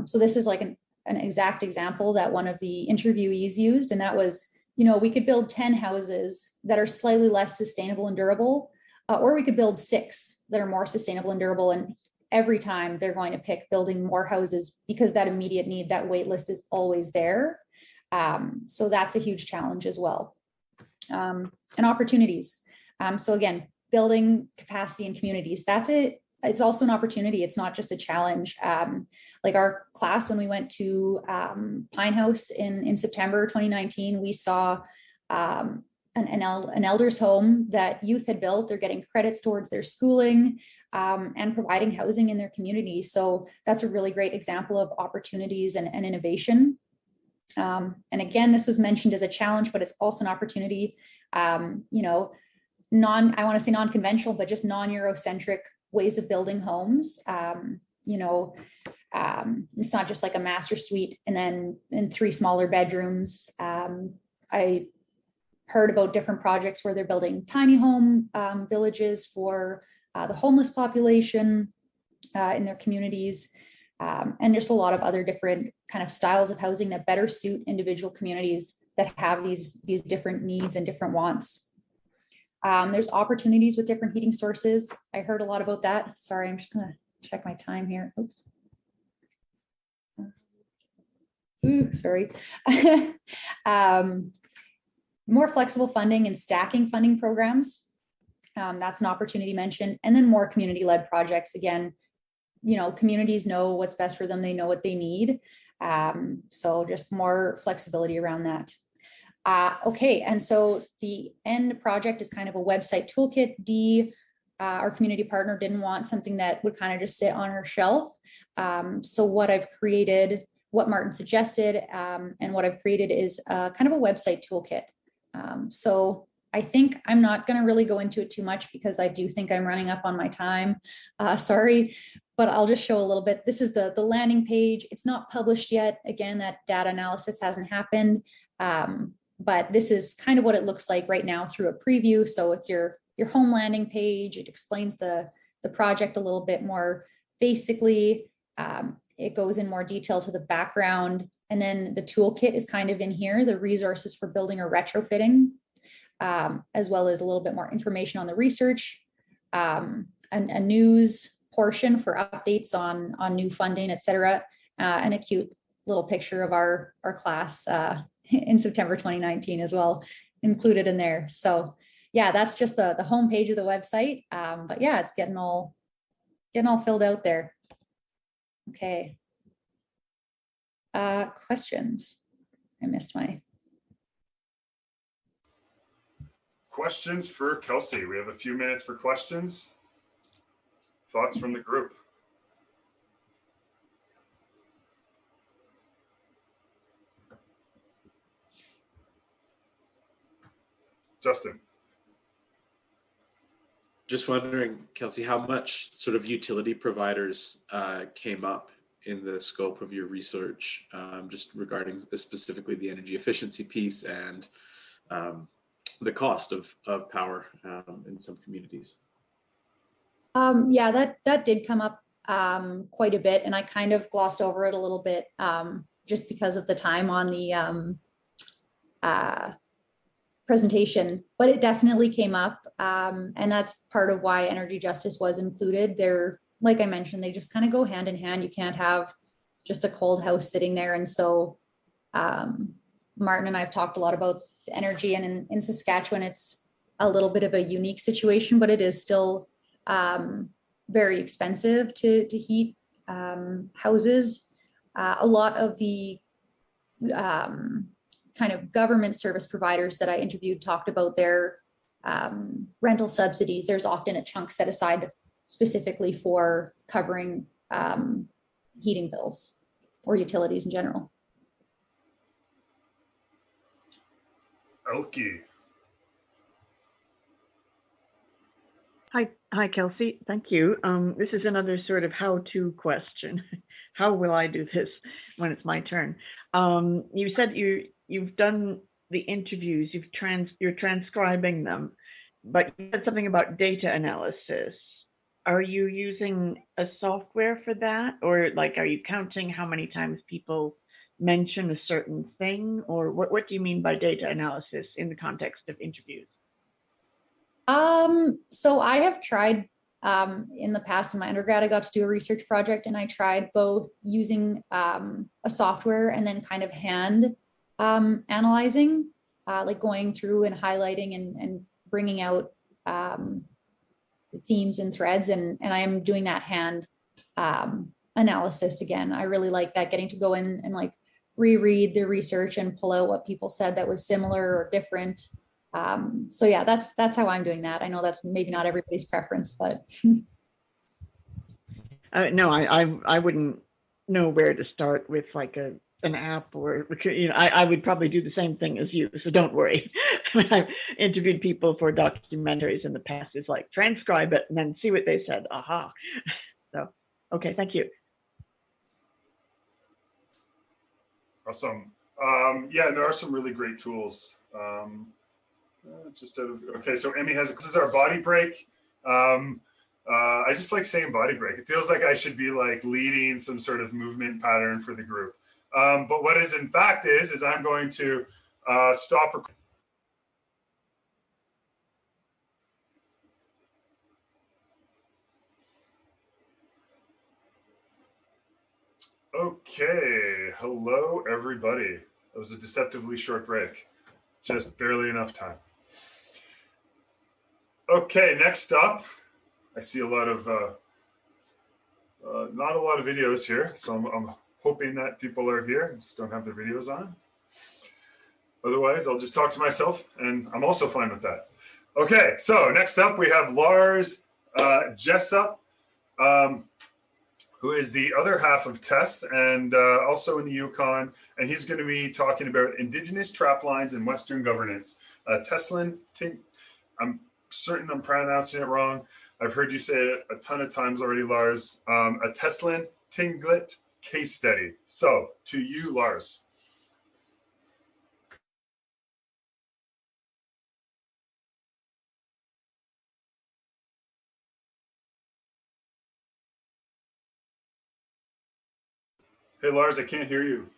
So this is like an exact example that one of the interviewees used, and that was, we could build 10 houses that are slightly less sustainable and durable, or we could build 6 that are more sustainable and durable. And every time they're going to pick building more houses because that immediate need, that wait list is always there. So that's a huge challenge as well. And opportunities. So again, building capacity in communities, that's it. It's also an opportunity. It's not just a challenge. Like our class, when we went to Pine House in September 2019, we saw an elder's home that youth had built. They're getting credits towards their schooling and providing housing in their community. So that's a really great example of opportunities and innovation. And again, this was mentioned as a challenge, but it's also an opportunity. I want to say non-conventional, but just non-Eurocentric ways of building homes. It's not just like a master suite and then in 3 smaller bedrooms. I heard about different projects where they're building tiny home villages for the homeless population in their communities. And there's a lot of other different kind of styles of housing that better suit individual communities that have these different needs and different wants. There's opportunities with different heating sources. I heard a lot about that. Sorry, I'm just gonna check my time here. Oops. Ooh, sorry. More flexible funding and stacking funding programs. That's an opportunity mentioned. And then more community-led projects. Again, you know, communities know what's best for them. They know what they need. So just more flexibility around that. Okay, and so the end project is kind of a website toolkit. Our community partner didn't want something that would kind of just sit on her shelf. So what I've created, what Martin suggested, and what I've created is kind of a website toolkit. So I think I'm not going to really go into it too much because I do think I'm running up on my time. Sorry, but I'll just show a little bit. This is the landing page. It's not published yet. Again, that data analysis hasn't happened. But this is kind of what it looks like right now through a preview. So it's your home landing page. It explains the project a little bit more basically. It goes in more detail to the background. And then the toolkit is kind of in here, the resources for building or retrofitting, as well as a little bit more information on the research, a news portion for updates on new funding, et cetera, and a cute little picture of our class in September 2019 as well, included in there. So yeah, that's just the home page of the website. But yeah, it's getting all filled out there. Okay. Questions? I missed my. Questions for Kelsey. We have a few minutes for questions. Thoughts from the group. Justin. Just wondering, Kelsey, how much sort of utility providers came up in the scope of your research, just regarding specifically the energy efficiency piece and the cost of power in some communities? Yeah, that did come up quite a bit, and I kind of glossed over it a little bit just because of the time on the presentation, but it definitely came up, and that's part of why energy justice was included. They're, like I mentioned, they just kind of go hand in hand. You can't have just a cold house sitting there. And so Martin and I have talked a lot about energy, and in Saskatchewan, it's a little bit of a unique situation, but it is still very expensive to heat houses. A lot of the kind of government service providers that I interviewed talked about their rental subsidies. There's often a chunk set aside specifically for covering heating bills or utilities in general. Elke. Hi, Kelsey. Thank you. This is another sort of how-to question. How will I do this when it's my turn? You said you've done the interviews, you're transcribing them, but you said something about data analysis. Are you using a software for that? Or like, are you counting how many times people mention a certain thing? Or what do you mean by data analysis in the context of interviews? So I have tried in the past, in my undergrad, I got to do a research project, and I tried both using a software and then kind of hand analyzing, like going through and highlighting and bringing out themes and threads, and I am doing that hand analysis again. I really like that, getting to go in and like reread the research and pull out what people said that was similar or different. So yeah, that's how I'm doing that. I know that's maybe not everybody's preference, but no, I wouldn't know where to start with like an app, or I would probably do the same thing as you, so don't worry. When I've interviewed people for documentaries in the past, it's like transcribe it and then see what they said. Aha. So okay, thank you. Awesome. Yeah, there are some really great tools. Okay, so Emmy this is our body break. I just like saying body break. It feels like I should be like leading some sort of movement pattern for the group. But what is in fact is I'm going to stop. Okay, hello everybody. That was a deceptively short break, just barely enough time. Okay, next up, I see a lot of, not a lot of videos here, so I'm hoping that people are here, just don't have their videos on. Otherwise, I'll just talk to myself, and I'm also fine with that. Okay, so next up we have Lars Jessup, who is the other half of Tess and also in the Yukon. And he's going to be talking about Indigenous trap lines and Western governance. Teslin, I'm certain I'm pronouncing it wrong. I've heard you say it a ton of times already, Lars. A Teslin Tinglet case study. So to you, Lars. Hey, Lars, I can't hear you.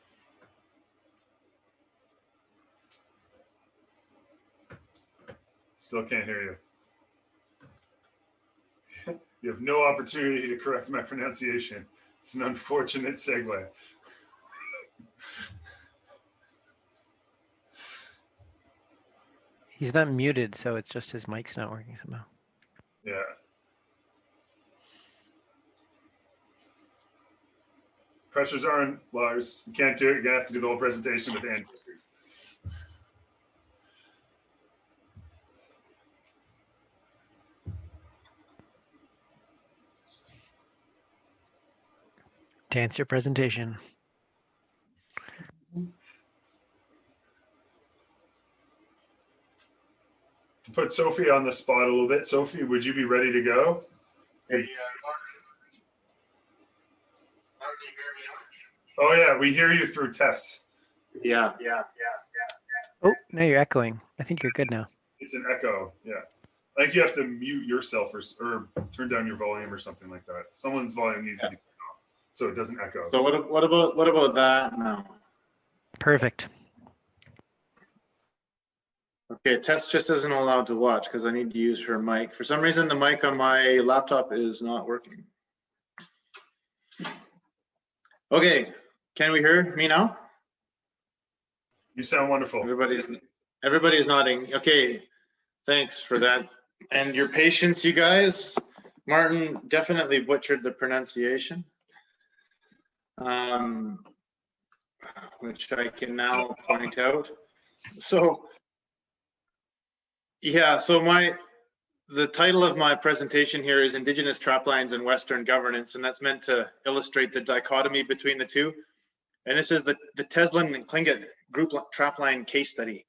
Still can't hear you. You have no opportunity to correct my pronunciation. It's an unfortunate segue. He's not muted, so it's just his mic's not working somehow. Yeah. Pressures aren't, Lars. You can't do it. You're going to have to do the whole presentation with Andy. Dance your presentation. To put Sophie on the spot a little bit, Sophie, would you be ready to go? Oh yeah, we hear you through Tess. Yeah. Oh, now you're echoing. I think you're good now. It's an echo. Yeah, I think you have to mute yourself or turn down your volume or something like that. Someone's volume needs to be turned off so it doesn't echo. So what about that now? Perfect. Okay, Tess just isn't allowed to watch because I need to use her mic. For some reason, the mic on my laptop is not working. Okay, can we hear me now? You sound wonderful. Everybody's nodding. Okay, thanks for that. And your patience, you guys. Martin definitely butchered the pronunciation, which I can now point out. So, yeah, so the title of my presentation here is Indigenous Traplines and Western Governance, and that's meant to illustrate the dichotomy between the two. And this is the Teslin and Tlingit group trapline case study.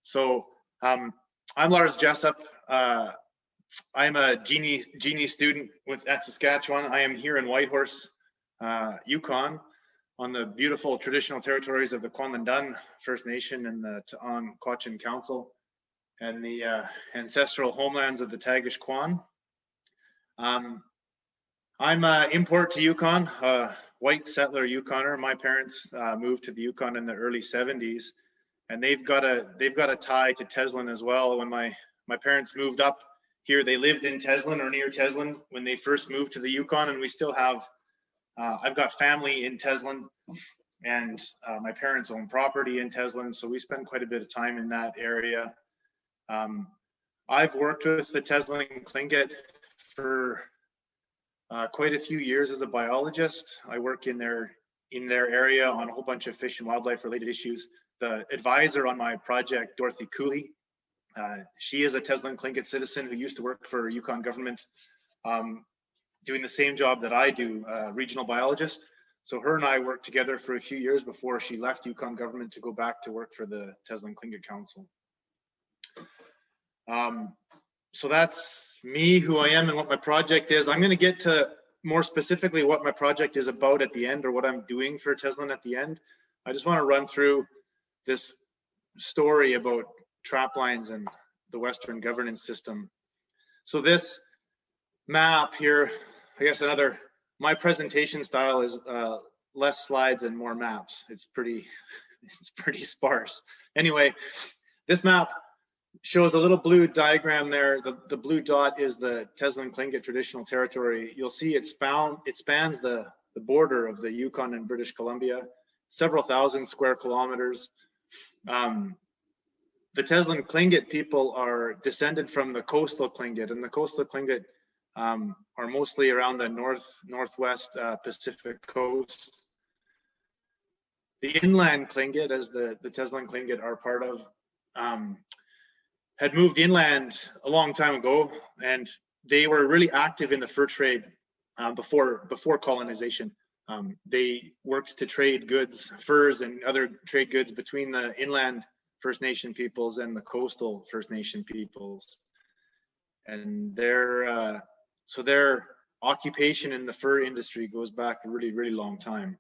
So I'm Lars Jessup. I'm a Genie student at Saskatchewan. I am here in Whitehorse, Yukon, on the beautiful traditional territories of the Kwanlundun First Nation and the Ta'an Quechin Council, and the ancestral homelands of the Tagish Kwan. I'm an import to Yukon, white settler Yukoner. My parents moved to the Yukon in the early 70s, and they've got a tie to Teslin as well. When my parents moved up here, they lived in Teslin or near Teslin when they first moved to the Yukon, and we still have, I've got family in Teslin, and my parents own property in Teslin, so we spend quite a bit of time in that area. I've worked with the Teslin and Tlingit for quite a few years as a biologist. I work in their area on a whole bunch of fish and wildlife related issues. The advisor on my project, Dorothy Cooley, she is a Teslin Tlingit citizen who used to work for Yukon government, doing the same job that I do, regional biologist. So her and I worked together for a few years before she left Yukon government to go back to work for the Teslin Tlingit Council. So that's me, who I am, and what my project is. I'm going to get to more specifically what my project is about at the end, or what I'm doing for Teslin at the end. I just want to run through this story about trap lines and the Western governance system. So this map here, I guess my presentation style is less slides and more maps. It's pretty sparse. Anyway, this map shows a little blue diagram there. The blue dot is the Teslin Tlingit traditional territory. You'll see it spans the border of the Yukon and British Columbia, several thousand square kilometers. The Teslin Tlingit people are descended from the coastal Tlingit, and the coastal Tlingit are mostly around the northwest Pacific coast. The inland Tlingit, as the Teslin Tlingit are part of, had moved inland a long time ago, and they were really active in the fur trade before colonization. They worked to trade goods, furs and other trade goods between the inland First Nation peoples and the coastal First Nation peoples. And their occupation in the fur industry goes back a really, really long time.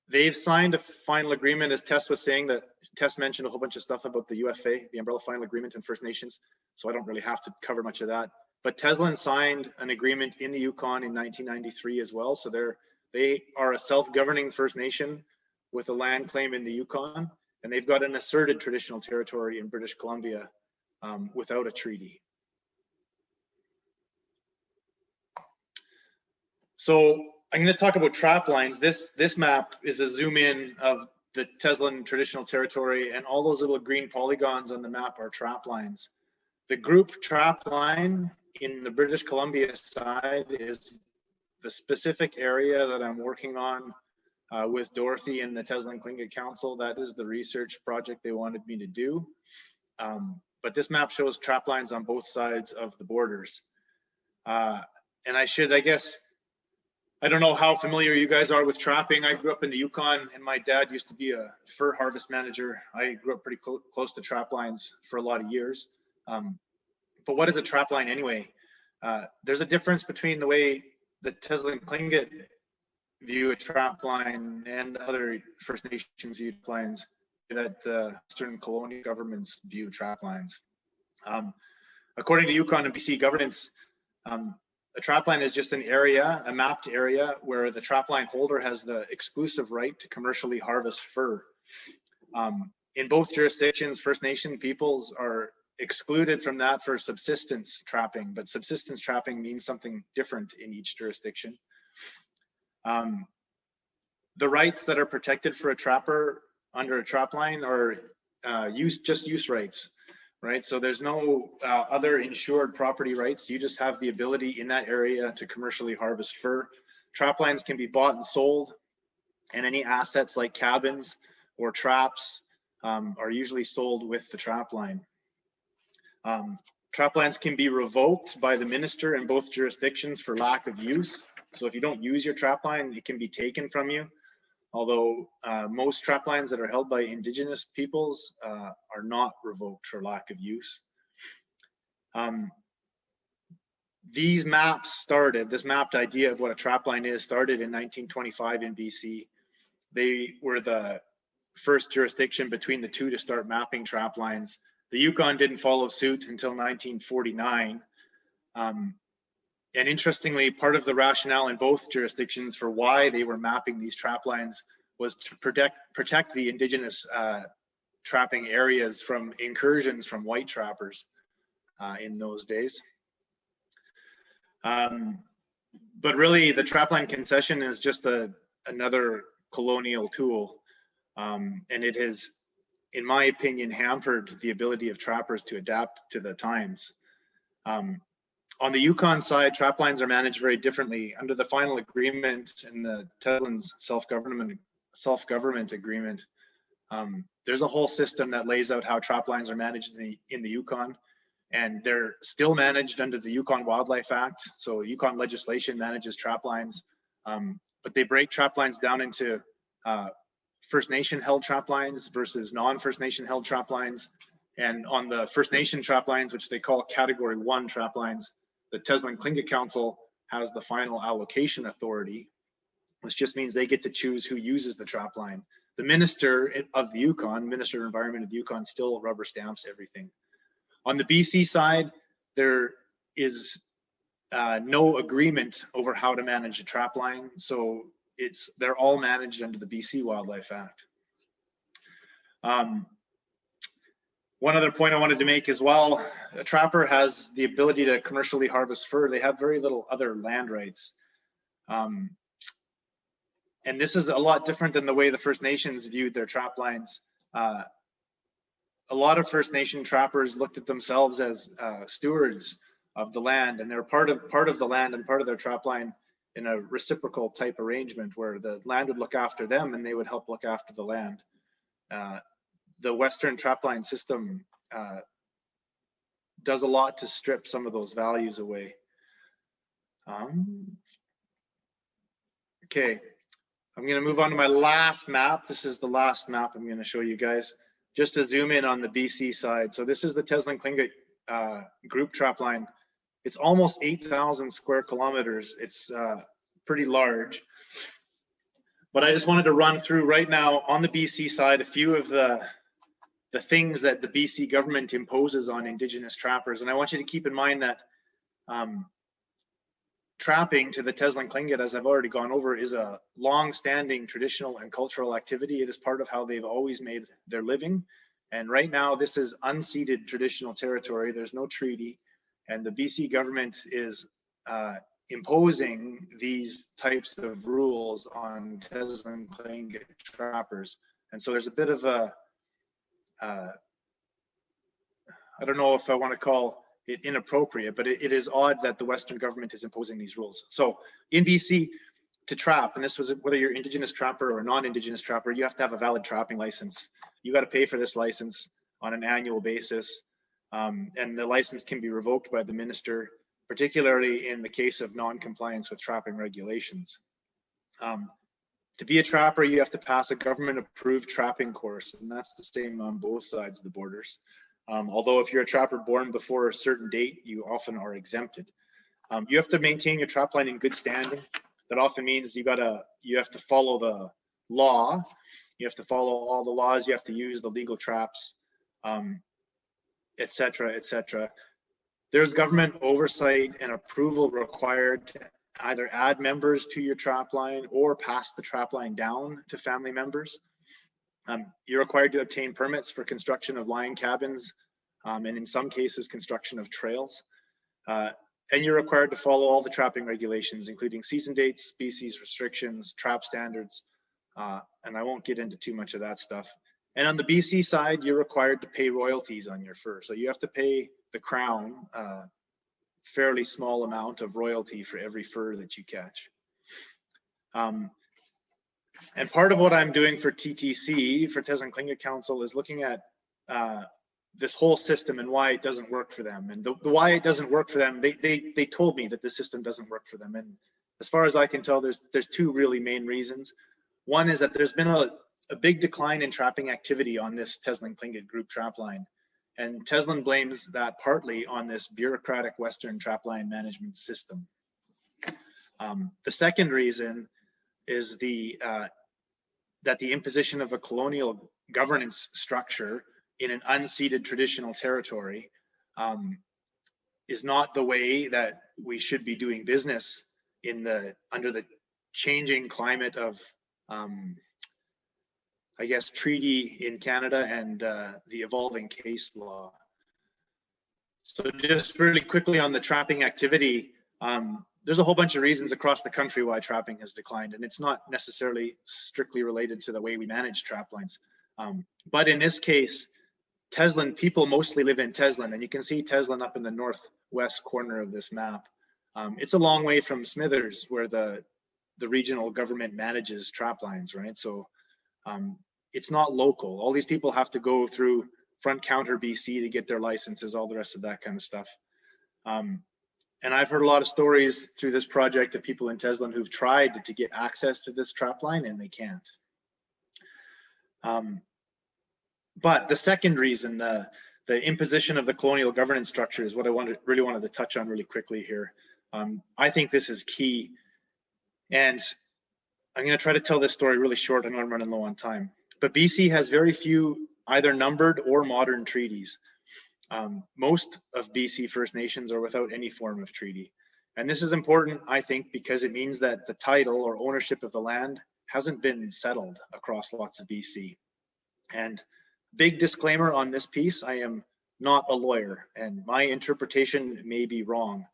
They've signed a final agreement, as Tess was saying, that Tess mentioned a whole bunch of stuff about the UFA, the Umbrella Final Agreement in First Nations, so I don't really have to cover much of that. But Teslin signed an agreement in the Yukon in 1993 as well, so they are a self-governing First Nation with a land claim in the Yukon, and they've got an asserted traditional territory in British Columbia without a treaty. So I'm going to talk about trap lines. This map is a zoom in of the Teslin traditional territory, and all those little green polygons on the map are trap lines. The group trap line in the British Columbia side is the specific area that I'm working on with Dorothy and the Teslin Tlingit Council. That is the research project they wanted me to do. But this map shows trap lines on both sides of the borders. And I don't know how familiar you guys are with trapping. I grew up in the Yukon, and my dad used to be a fur harvest manager. I grew up pretty close to trap lines for a lot of years. But what is a trap line anyway? There's a difference between the way the Teslin Tlingit view a trap line and other First Nations view lines that Western colonial governments view trap lines. According to Yukon and BC governance, a trap line is just an area, a mapped area, where the trap line holder has the exclusive right to commercially harvest fur. In both jurisdictions, First Nation peoples are excluded from that for subsistence trapping, but subsistence trapping means something different in each jurisdiction. The rights that are protected for a trapper under a trap line are just use rights. Right, so there's no other insured property rights. You just have the ability in that area to commercially harvest fur. Trap lines can be bought and sold, and any assets like cabins or traps are usually sold with the trap line. Trap lines can be revoked by the minister in both jurisdictions for lack of use. So if you don't use your trap line, it can be taken from you. Although most trap lines that are held by Indigenous peoples are not revoked for lack of use. This mapped idea of what a trap line is started in 1925 in BC. They were the first jurisdiction between the two to start mapping trap lines. The Yukon didn't follow suit until 1949. And interestingly, part of the rationale in both jurisdictions for why they were mapping these trap lines was to protect the Indigenous trapping areas from incursions from white trappers in those days. But really, the trapline concession is just another colonial tool. And it has, in my opinion, hampered the ability of trappers to adapt to the times. On the Yukon side, trap lines are managed very differently. Under the final agreement in the Teslin's self-government agreement, there's a whole system that lays out how trap lines are managed in the Yukon, and they're still managed under the Yukon Wildlife Act. So Yukon legislation manages trap lines, but they break trap lines down into First Nation held trap lines versus non-First Nation held trap lines. And on the First Nation trap lines, which they call Category 1 trap lines, the Teslin Tlingit Council has the final allocation authority, which just means they get to choose who uses the trap line. The Minister of the Yukon, Minister of Environment of the Yukon, still rubber stamps everything. On the BC side, there is no agreement over how to manage a trap line, so they're all managed under the BC Wildlife Act. One other point I wanted to make as well, a trapper has the ability to commercially harvest fur. They have very little other land rights. And this is a lot different than the way the First Nations viewed their trap lines. A lot of First Nation trappers looked at themselves as stewards of the land, and they're part of the land and part of their trap line in a reciprocal type arrangement where the land would look after them and they would help look after the land. The Western trapline system does a lot to strip some of those values away. Okay, I'm going to move on to my last map. This is the last map I'm going to show you guys. Just to zoom in on the BC side. So this is the Teslin Tlingit group trapline. It's almost 8,000 square kilometers. It's pretty large. But I just wanted to run through right now on the BC side a few of the things that the BC government imposes on Indigenous trappers. And I want you to keep in mind that trapping to the Teslin Tlingit, as I've already gone over, is a long-standing traditional and cultural activity. It is part of how they've always made their living. And right now, this is unceded traditional territory. There's no treaty. And the BC government is imposing these types of rules on Teslin Tlingit trappers. And so there's a bit of a, I don't know if I want to call it inappropriate, but it is odd that the Western government is imposing these rules. So in BC, to trap, and this was whether you're Indigenous trapper or non-Indigenous trapper, you have to have a valid trapping license. You got to pay for this license on an annual basis. And the license can be revoked by the minister, particularly in the case of non-compliance with trapping regulations. To be a trapper, you have to pass a government-approved trapping course, and that's the same on both sides of the borders. Although if you're a trapper born before a certain date, you often are exempted. You have to maintain your trapline in good standing. That often means you have to follow the law. You have to follow all the laws. You have to use the legal traps, et cetera, et cetera. There's government oversight and approval required to either add members to your trap line or pass the trap line down to family members. You're required to obtain permits for construction of line cabins, and in some cases, construction of trails. And you're required to follow all the trapping regulations, including season dates, species restrictions, trap standards, and I won't get into too much of that stuff. And on the BC side, you're required to pay royalties on your fur. So you have to pay the Crown a fairly small amount of royalty for every fur that you catch. And part of what I'm doing for TTC, for Teslin Tlingit Council, is looking at this whole system and why it doesn't work for them. And the why it doesn't work for them, they told me that the system doesn't work for them. And as far as I can tell, there's two really main reasons. One is that there's been a big decline in trapping activity on this Teslin Tlingit group trapline. And Teslin blames that partly on this bureaucratic Western trapline management system. The second reason is that the imposition of a colonial governance structure in an unceded traditional territory is not the way that we should be doing business under the changing climate of I guess treaty in Canada and the evolving case law. So just really quickly on the trapping activity, there's a whole bunch of reasons across the country why trapping has declined, and it's not necessarily strictly related to the way we manage trap lines. But in this case, Teslin, people mostly live in Teslin, and you can see Teslin up in the northwest corner of this map. It's a long way from Smithers, where the regional government manages trap lines, right? So it's not local. All these people have to go through front counter BC to get their licenses, all the rest of that kind of stuff. And I've heard a lot of stories through this project of people in Teslin who've tried to get access to this trap line and they can't. But the second reason, the imposition of the colonial governance structure, is what I really wanted to touch on really quickly here. I think this is key. And I'm going to try to tell this story really short. I know I'm running low on time. But BC has very few either numbered or modern treaties. Most of BC First Nations are without any form of treaty. And this is important, I think, because it means that the title or ownership of the land hasn't been settled across lots of BC. And big disclaimer on this piece, I am not a lawyer and my interpretation may be wrong,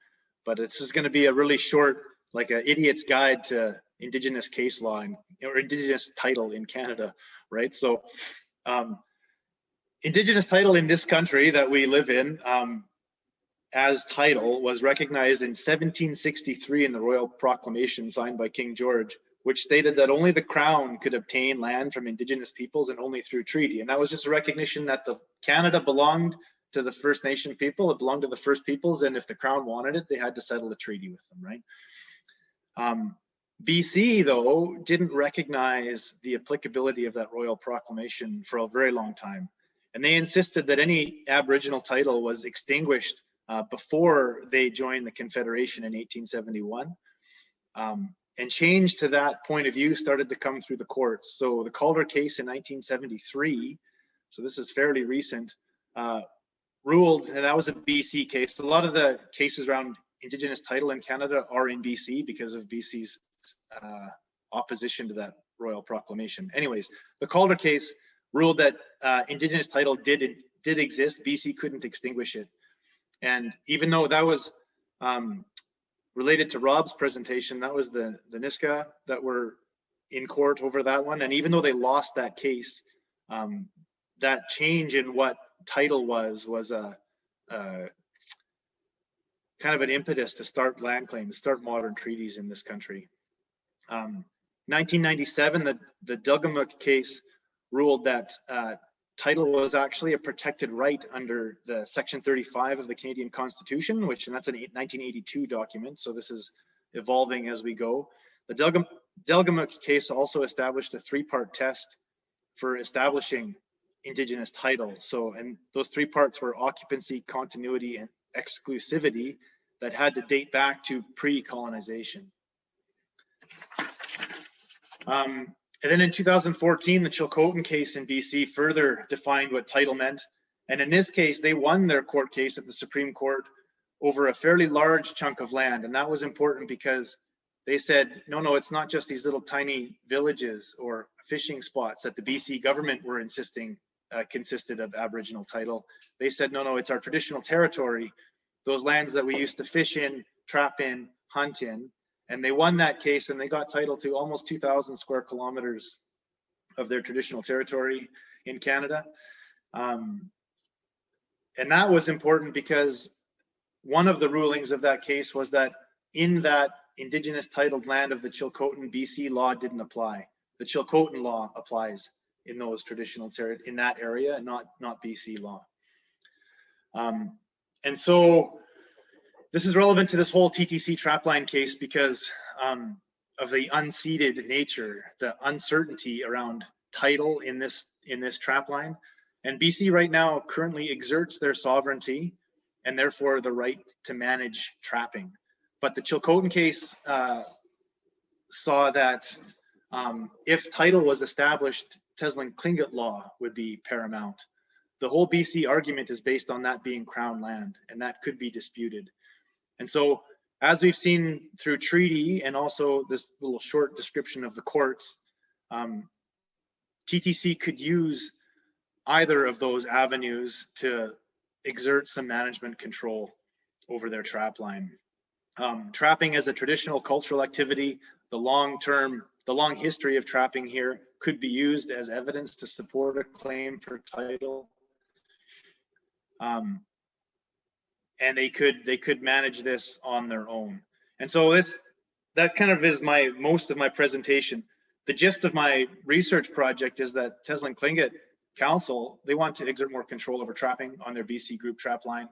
but this is going to be a really short like an idiot's guide to Indigenous case law or Indigenous title in Canada, right? So Indigenous title in this country that we live in as title was recognized in 1763 in the Royal Proclamation signed by King George, which stated that only the Crown could obtain land from Indigenous peoples and only through treaty. And that was just a recognition that Canada belonged to the First Nation people, it belonged to the First Peoples, and if the Crown wanted it, they had to settle a treaty with them, right? BC, though, didn't recognize the applicability of that Royal Proclamation for a very long time. And they insisted that any Aboriginal title was extinguished before they joined the Confederation in 1871. And change to that point of view started to come through the courts. So the Calder Case in 1973, so this is fairly recent, ruled, and that was a BC case. A lot of the cases around Indigenous title in Canada are in BC because of BC's opposition to that Royal Proclamation. Anyways, the Calder Case ruled that Indigenous title did exist. BC couldn't extinguish it. And even though that was related to Rob's presentation, that was the Nisga'a that were in court over that one. And even though they lost that case, that change in what title was a kind of an impetus to start land claims, start modern treaties in this country. 1997, the Delgamuukw case ruled that title was actually a protected right under the Section 35 of the Canadian Constitution, and that's a 1982 document, so this is evolving as we go. The Delgamuukw case also established a three-part test for establishing Indigenous title. So, and those three parts were occupancy, continuity, and exclusivity that had to date back to pre-colonization. And then in 2014, the Chilcotin case in BC further defined what title meant. And in this case, they won their court case at the Supreme Court over a fairly large chunk of land. And that was important because they said, no, it's not just these little tiny villages or fishing spots that the BC government were insisting consisted of Aboriginal title. They said, no, it's our traditional territory, those lands that we used to fish in, trap in, hunt in. And they won that case and they got title to almost 2,000 square kilometers of their traditional territory in Canada. And that was important because one of the rulings of that case was that in that Indigenous titled land of the Chilcotin, BC law didn't apply. The Chilcotin law applies in those traditional territories in that area, not BC law. And so this is relevant to this whole TTC trapline case because of the unceded nature, the uncertainty around title in this trapline. And BC right now currently exerts their sovereignty and therefore the right to manage trapping. But the Chilcotin case saw that if title was established, Teslin Tlingit law would be paramount. The whole BC argument is based on that being Crown land, and that could be disputed. And so, as we've seen through treaty and also this little short description of the courts, TTC could use either of those avenues to exert some management control over their trapline. Trapping as a traditional cultural activity, the long history of trapping here could be used as evidence to support a claim for title. And they could manage this on their own. And so that kind of is most of my presentation. The gist of my research project is that Teslin Tlingit Council, they want to exert more control over trapping on their BC group trapline.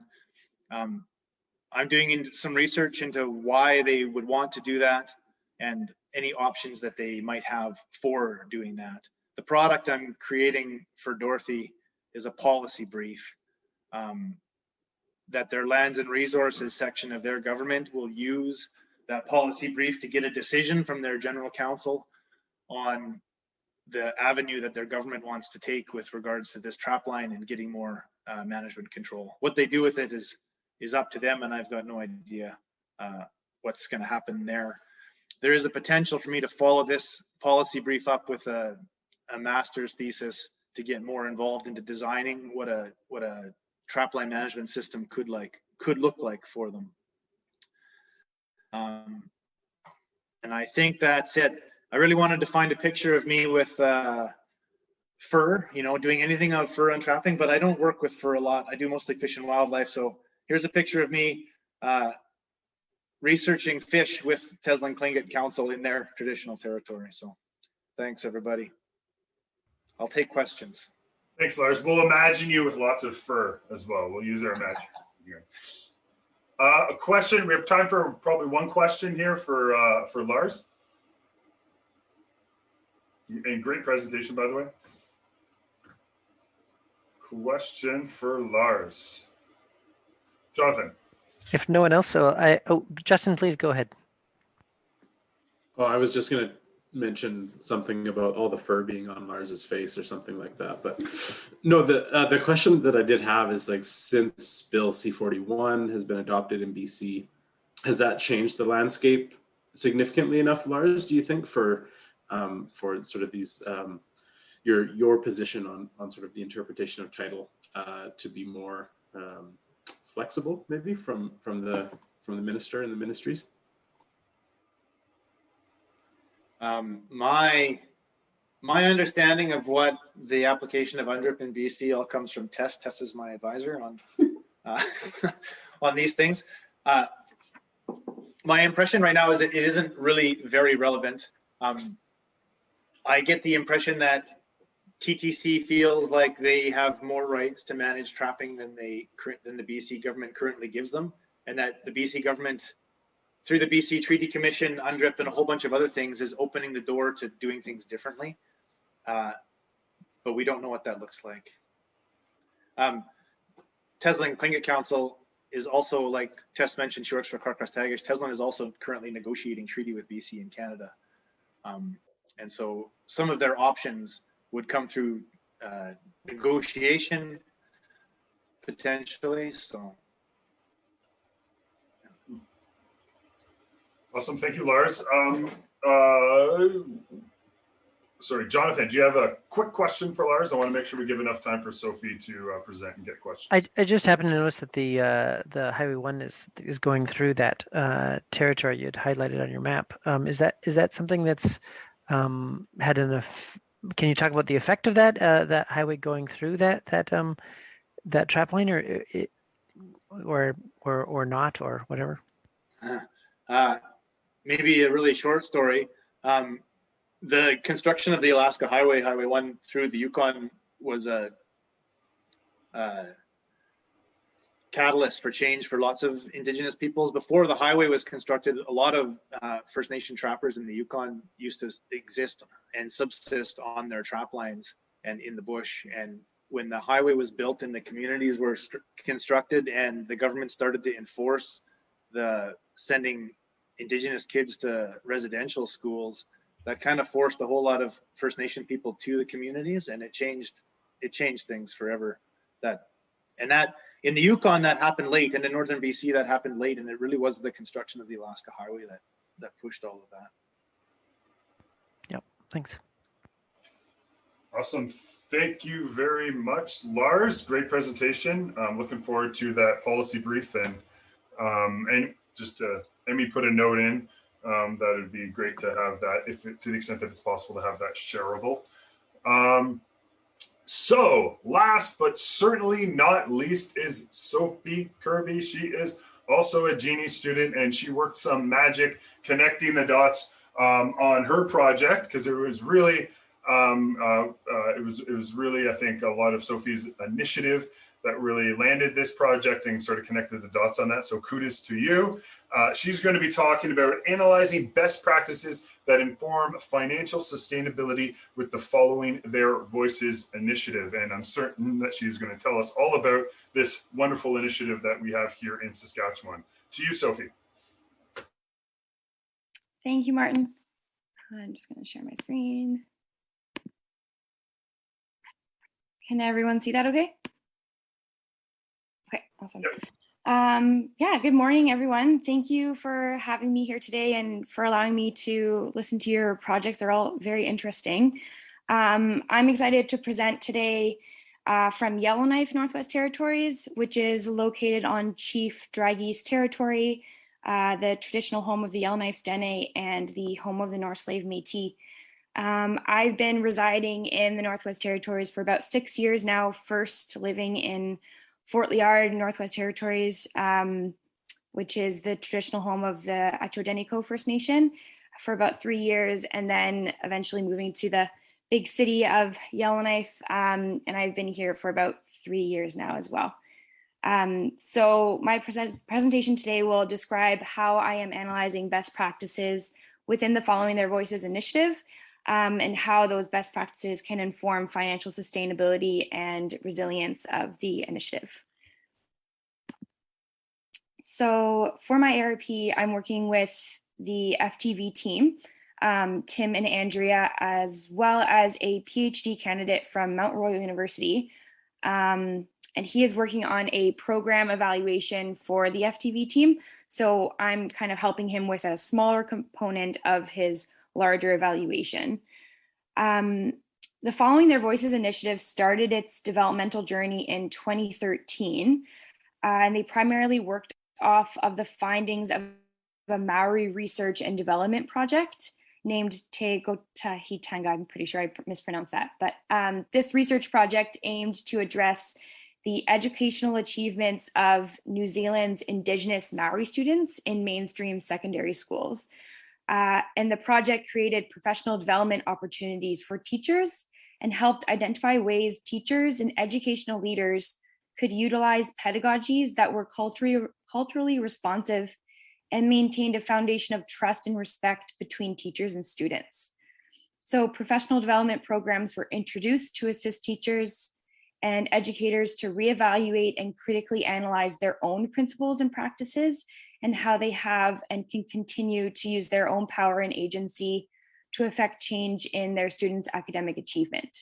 I'm doing some research into why they would want to do that and any options that they might have for doing that. The product I'm creating for Dorothy is a policy brief that their lands and resources section of their government will use that policy brief to get a decision from their general council on the avenue that their government wants to take with regards to this trapline and getting more management control. What they do with it is up to them, and I've got no idea what's going to happen there. There is a potential for me to follow this policy brief up with a master's thesis to get more involved into designing what a trapline management system could look like for them. And I think that's it. I really wanted to find a picture of me with fur, you know, doing anything on fur and trapping, but I don't work with fur a lot. I do mostly fish and wildlife. So here's a picture of me researching fish with Teslin Tlingit Council in their traditional territory. So thanks, everybody. I'll take questions. Thanks, Lars. We'll imagine you with lots of fur as well. We'll use our imagination here. A question. We have time for probably one question here for Lars. And great presentation, by the way. Question for Lars. Jonathan. If no one else, so Justin, please go ahead. Oh, I was just going to mention something about all the fur being on Lars's face or something like that. But no, the question that I did have is, like, since Bill C-41 has been adopted in BC, has that changed the landscape significantly enough, Lars, do you think, for sort of these your position on sort of the interpretation of title to be more flexible, maybe from the minister and the ministries? My understanding of what the application of UNDRIP in BC all comes from Tess. Tess is my advisor on on these things. My impression right now is that it isn't really very relevant. I get the impression that TTC feels like they have more rights to manage trapping than the BC government currently gives them, and that the BC government, through the BC Treaty Commission, UNDRIP, and a whole bunch of other things, is opening the door to doing things differently. But we don't know what that looks like. Teslin Tlingit Council is also, like Tess mentioned, she works for Karkras Tagish. Teslin is also currently negotiating treaty with BC and Canada. And so some of their options would come through negotiation, potentially, so. Awesome, thank you, Lars. Sorry, Jonathan, do you have a quick question for Lars? I want to make sure we give enough time for Sophie to present and get questions. I just happened to notice that the Highway 1 is going through that territory you had highlighted on your map. Is that something that's had enough? Can you talk about the effect of that highway going through that trapline, or not, or whatever? Maybe a really short story. The construction of the Alaska Highway, Highway 1 through the Yukon, was a catalyst for change for lots of Indigenous peoples. Before the highway was constructed, a lot of First Nation trappers in the Yukon used to exist and subsist on their trap lines and in the bush. And when the highway was built and the communities were constructed and the government started to enforce the sending Indigenous kids to residential schools, that kind of forced a whole lot of First Nation people to the communities, and it changed things forever. That in the Yukon that happened late, and in northern BC that happened late, and it really was the construction of the Alaska Highway that pushed all of that. Yep, thanks. Awesome, thank you very much, Lars. Great presentation. I'm looking forward to that policy brief, and just Emmy put a note in. That would be great to have that, to the extent that it's possible to have that shareable. So last but certainly not least is Sophie Kirby. She is also a Genie student, and she worked some magic connecting the dots on her project, because it was really I think a lot of Sophie's initiative that really landed this project and sort of connected the dots on that. So kudos to you. She's going to be talking about analyzing best practices that inform financial sustainability with the Following Their Voices initiative. And I'm certain that she's going to tell us all about this wonderful initiative that we have here in Saskatchewan. To you, Sophie. Thank you, Martin. I'm just going to share my screen. Can everyone see that okay? Okay, awesome. Yep. Yeah, good morning, everyone. Thank you for having me here today and for allowing me to listen to your projects. They're all very interesting. I'm excited to present today from Yellowknife Northwest Territories, which is located on Chief Dragi's territory the traditional home of the Yellowknives Dene and the home of the North Slave Métis. I've been residing in the Northwest Territories for about 6 years now, first living in Fort Liard, Northwest Territories, which is the traditional home of the Acho-Denico First Nation for about 3 years, and then eventually moving to the big city of Yellowknife. And I've been here for about 3 years now as well. So my presentation today will describe how I am analyzing best practices within the Following Their Voices initiative, and how those best practices can inform financial sustainability and resilience of the initiative. So for my ARP, I'm working with the FTV team, Tim and Andrea, as well as a PhD candidate from Mount Royal University. And he is working on a program evaluation for the FTV team. So I'm kind of helping him with a smaller component of his larger evaluation. The Following Their Voices initiative started its developmental journey in 2013, and they primarily worked off of the findings of a Maori research and development project named Te Gotahitanga. I'm pretty sure I mispronounced that, but this research project aimed to address the educational achievements of New Zealand's Indigenous Maori students in mainstream secondary schools. And the project created professional development opportunities for teachers and helped identify ways teachers and educational leaders could utilize pedagogies that were culturally responsive and maintained a foundation of trust and respect between teachers and students. So professional development programs were introduced to assist teachers and educators to reevaluate and critically analyze their own principles and practices and how they have and can continue to use their own power and agency to affect change in their students' academic achievement.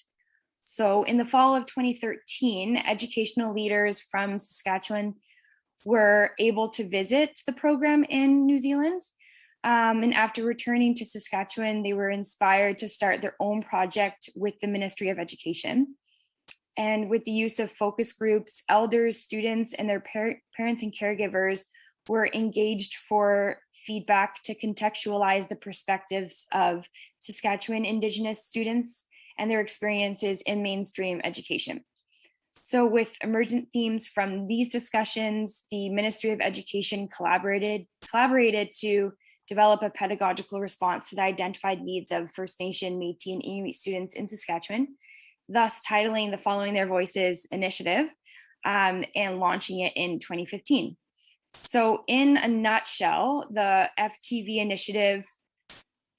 So in the fall of 2013, educational leaders from Saskatchewan were able to visit the program in New Zealand. And after returning to Saskatchewan, they were inspired to start their own project with the Ministry of Education. And with the use of focus groups, elders, students, and their parents and caregivers were engaged for feedback to contextualize the perspectives of Saskatchewan Indigenous students and their experiences in mainstream education. So with emergent themes from these discussions, the Ministry of Education collaborated to develop a pedagogical response to the identified needs of First Nation, Métis, and Inuit students in Saskatchewan, thus titling the Following Their Voices initiative and launching it in 2015. So in a nutshell, the FTV initiative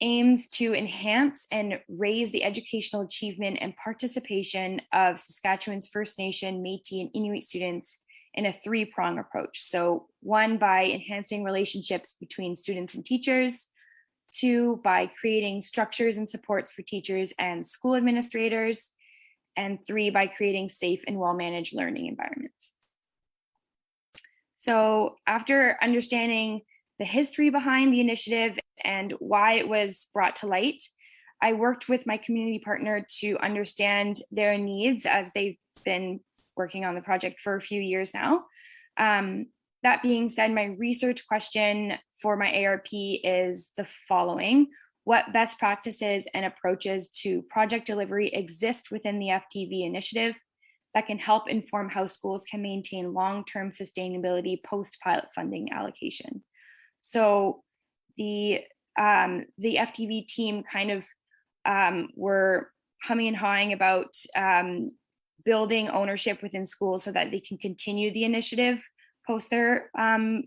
aims to enhance and raise the educational achievement and participation of Saskatchewan's First Nation, Métis, and Inuit students in a three-prong approach. So one, by enhancing relationships between students and teachers. Two, by creating structures and supports for teachers and school administrators. And three, by creating safe and well-managed learning environments. So after understanding the history behind the initiative and why it was brought to light, I worked with my community partner to understand their needs as they've been working on the project for a few years now. That being said, my research question for my ARP is the following: what best practices and approaches to project delivery exist within the FTV initiative that can help inform how schools can maintain long-term sustainability post-pilot funding allocation? So the FTV team kind of were humming and hawing about building ownership within schools so that they can continue the initiative post their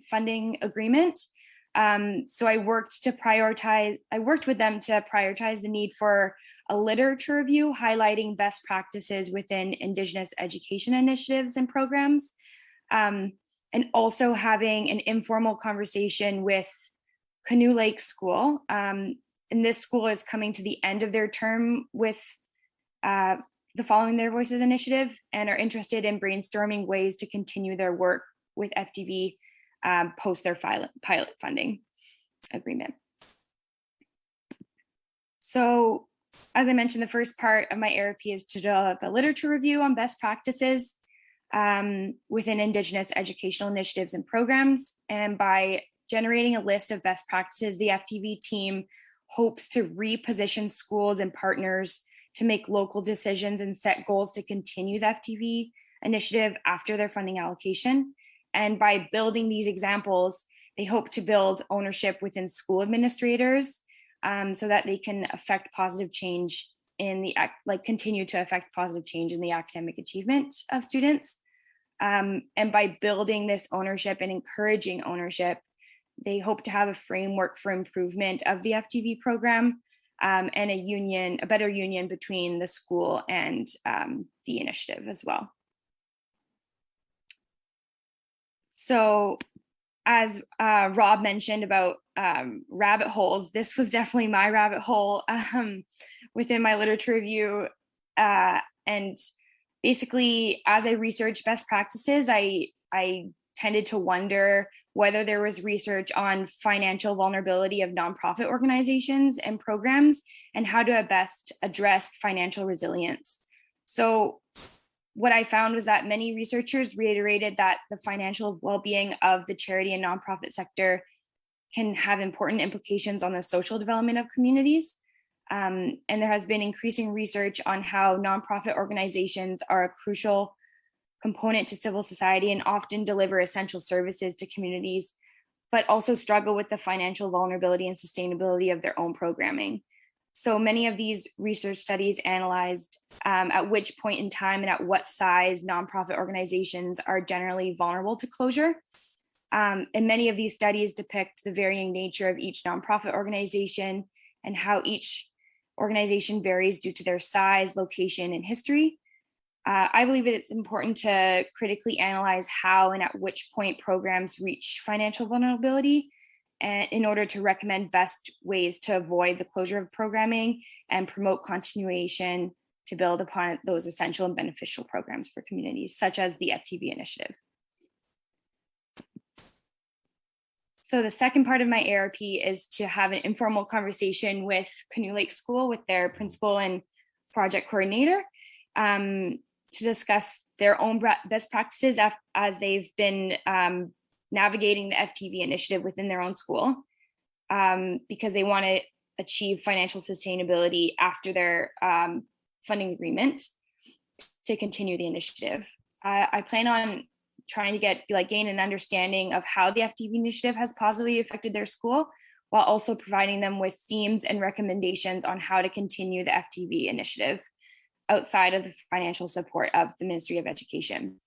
funding agreement. So I worked with them to prioritize the need for a literature review highlighting best practices within Indigenous education initiatives and programs, and also having an informal conversation with Canoe Lake School. And this school is coming to the end of their term with the Following Their Voices initiative and are interested in brainstorming ways to continue their work with FTV post their pilot funding agreement. So as I mentioned, the first part of my ARP is to develop a literature review on best practices within Indigenous educational initiatives and programs. And by generating a list of best practices, the FTV team hopes to reposition schools and partners to make local decisions and set goals to continue the FTV initiative after their funding allocation. And by building these examples, they hope to build ownership within school administrators so that they can affect positive change in the continue to affect positive change in the academic achievement of students. And by building this ownership and encouraging ownership, they hope to have a framework for improvement of the FTV program and a better union between the school and the initiative as well. So as Rob mentioned about rabbit holes, this was definitely my rabbit hole within my literature review. And basically, as I researched best practices, I tended to wonder whether there was research on financial vulnerability of nonprofit organizations and programs and how to best address financial resilience. So what I found was that many researchers reiterated that the financial well-being of the charity and nonprofit sector can have important implications on the social development of communities. And there has been increasing research on how nonprofit organizations are a crucial component to civil society and often deliver essential services to communities, but also struggle with the financial vulnerability and sustainability of their own programming. So many of these research studies analyzed at which point in time and at what size nonprofit organizations are generally vulnerable to closure. And many of these studies depict the varying nature of each nonprofit organization and how each organization varies due to their size, location, and history. I believe that it's important to critically analyze how and at which point programs reach financial vulnerability and in order to recommend best ways to avoid the closure of programming and promote continuation to build upon those essential and beneficial programs for communities, such as the FTV initiative. So the second part of my ARP is to have an informal conversation with Canoe Lake School, with their principal and project coordinator, to discuss their own best practices as they've been navigating the FTV initiative within their own school, because they want to achieve financial sustainability after their funding agreement to continue the initiative. I plan on trying to gain an understanding of how the FTV initiative has positively affected their school, while also providing them with themes and recommendations on how to continue the FTV initiative outside of the financial support of the Ministry of Education.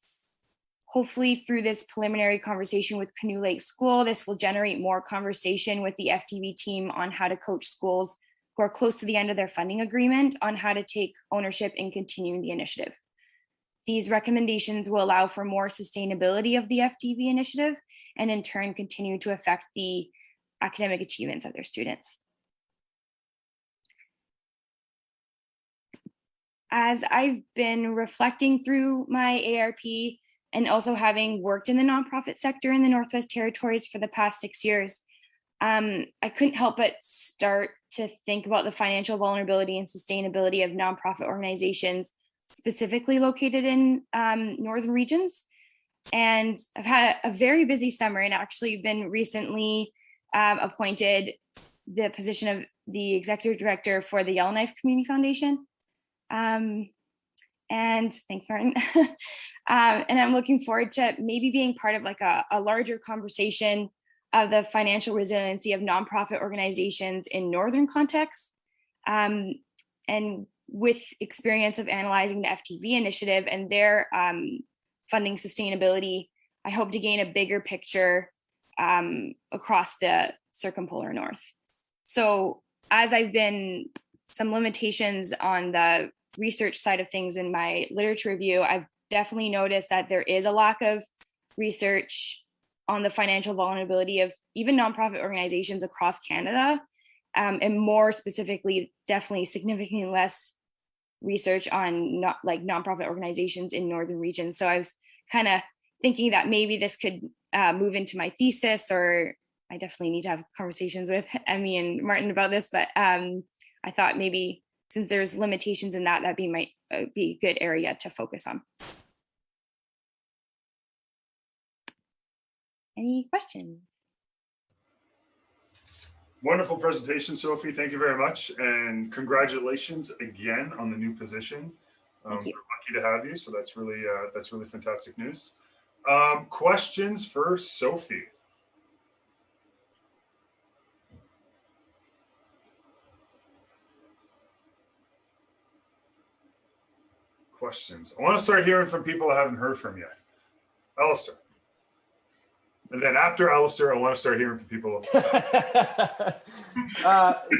Hopefully through this preliminary conversation with Canoe Lake School, this will generate more conversation with the FTV team on how to coach schools who are close to the end of their funding agreement on how to take ownership in continuing the initiative. These recommendations will allow for more sustainability of the FTV initiative and in turn continue to affect the academic achievements of their students. As I've been reflecting through my ARP and also having worked in the nonprofit sector in the Northwest Territories for the past 6 years, I couldn't help but start to think about the financial vulnerability and sustainability of nonprofit organizations specifically located in northern regions. And I've had a very busy summer and actually been recently appointed the position of the executive director for the Yellowknife Community Foundation. And thanks, Martin. And I'm looking forward to maybe being part of like a larger conversation of the financial resiliency of nonprofit organizations in northern contexts. And with experience of analyzing the FTV initiative and their funding sustainability, I hope to gain a bigger picture across the circumpolar north. So as I've been some limitations on the research side of things in my literature review, I've definitely noticed that there is a lack of research on the financial vulnerability of even nonprofit organizations across Canada, and more specifically, definitely significantly less research on nonprofit organizations in northern regions. So I was kind of thinking that maybe this could move into my thesis, or I definitely need to have conversations with Emmy and Martin about this, but I thought maybe since there's limitations in that, that'd be a good area to focus on. Any questions? Wonderful presentation, Sophie. Thank you very much. And congratulations again on the new position. We're lucky to have you. So that's really fantastic news. Questions for Sophie? Questions. I want to start hearing from people I haven't heard from yet. Aleister. And then after Aleister, I want to start hearing from people.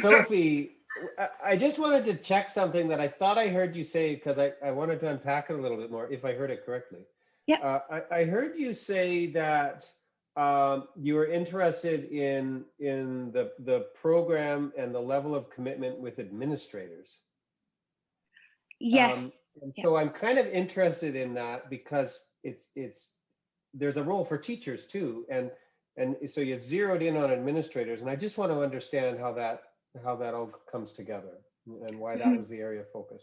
Sophie, I just wanted to check something that I thought I heard you say, because I wanted to unpack it a little bit more, if I heard it correctly. Yeah. I heard you say that you were interested in the program and the level of commitment with administrators. Yes. So I'm kind of interested in that because there's a role for teachers too, and so you've zeroed in on administrators, and I just want to understand how that all comes together and why that was the area of focus.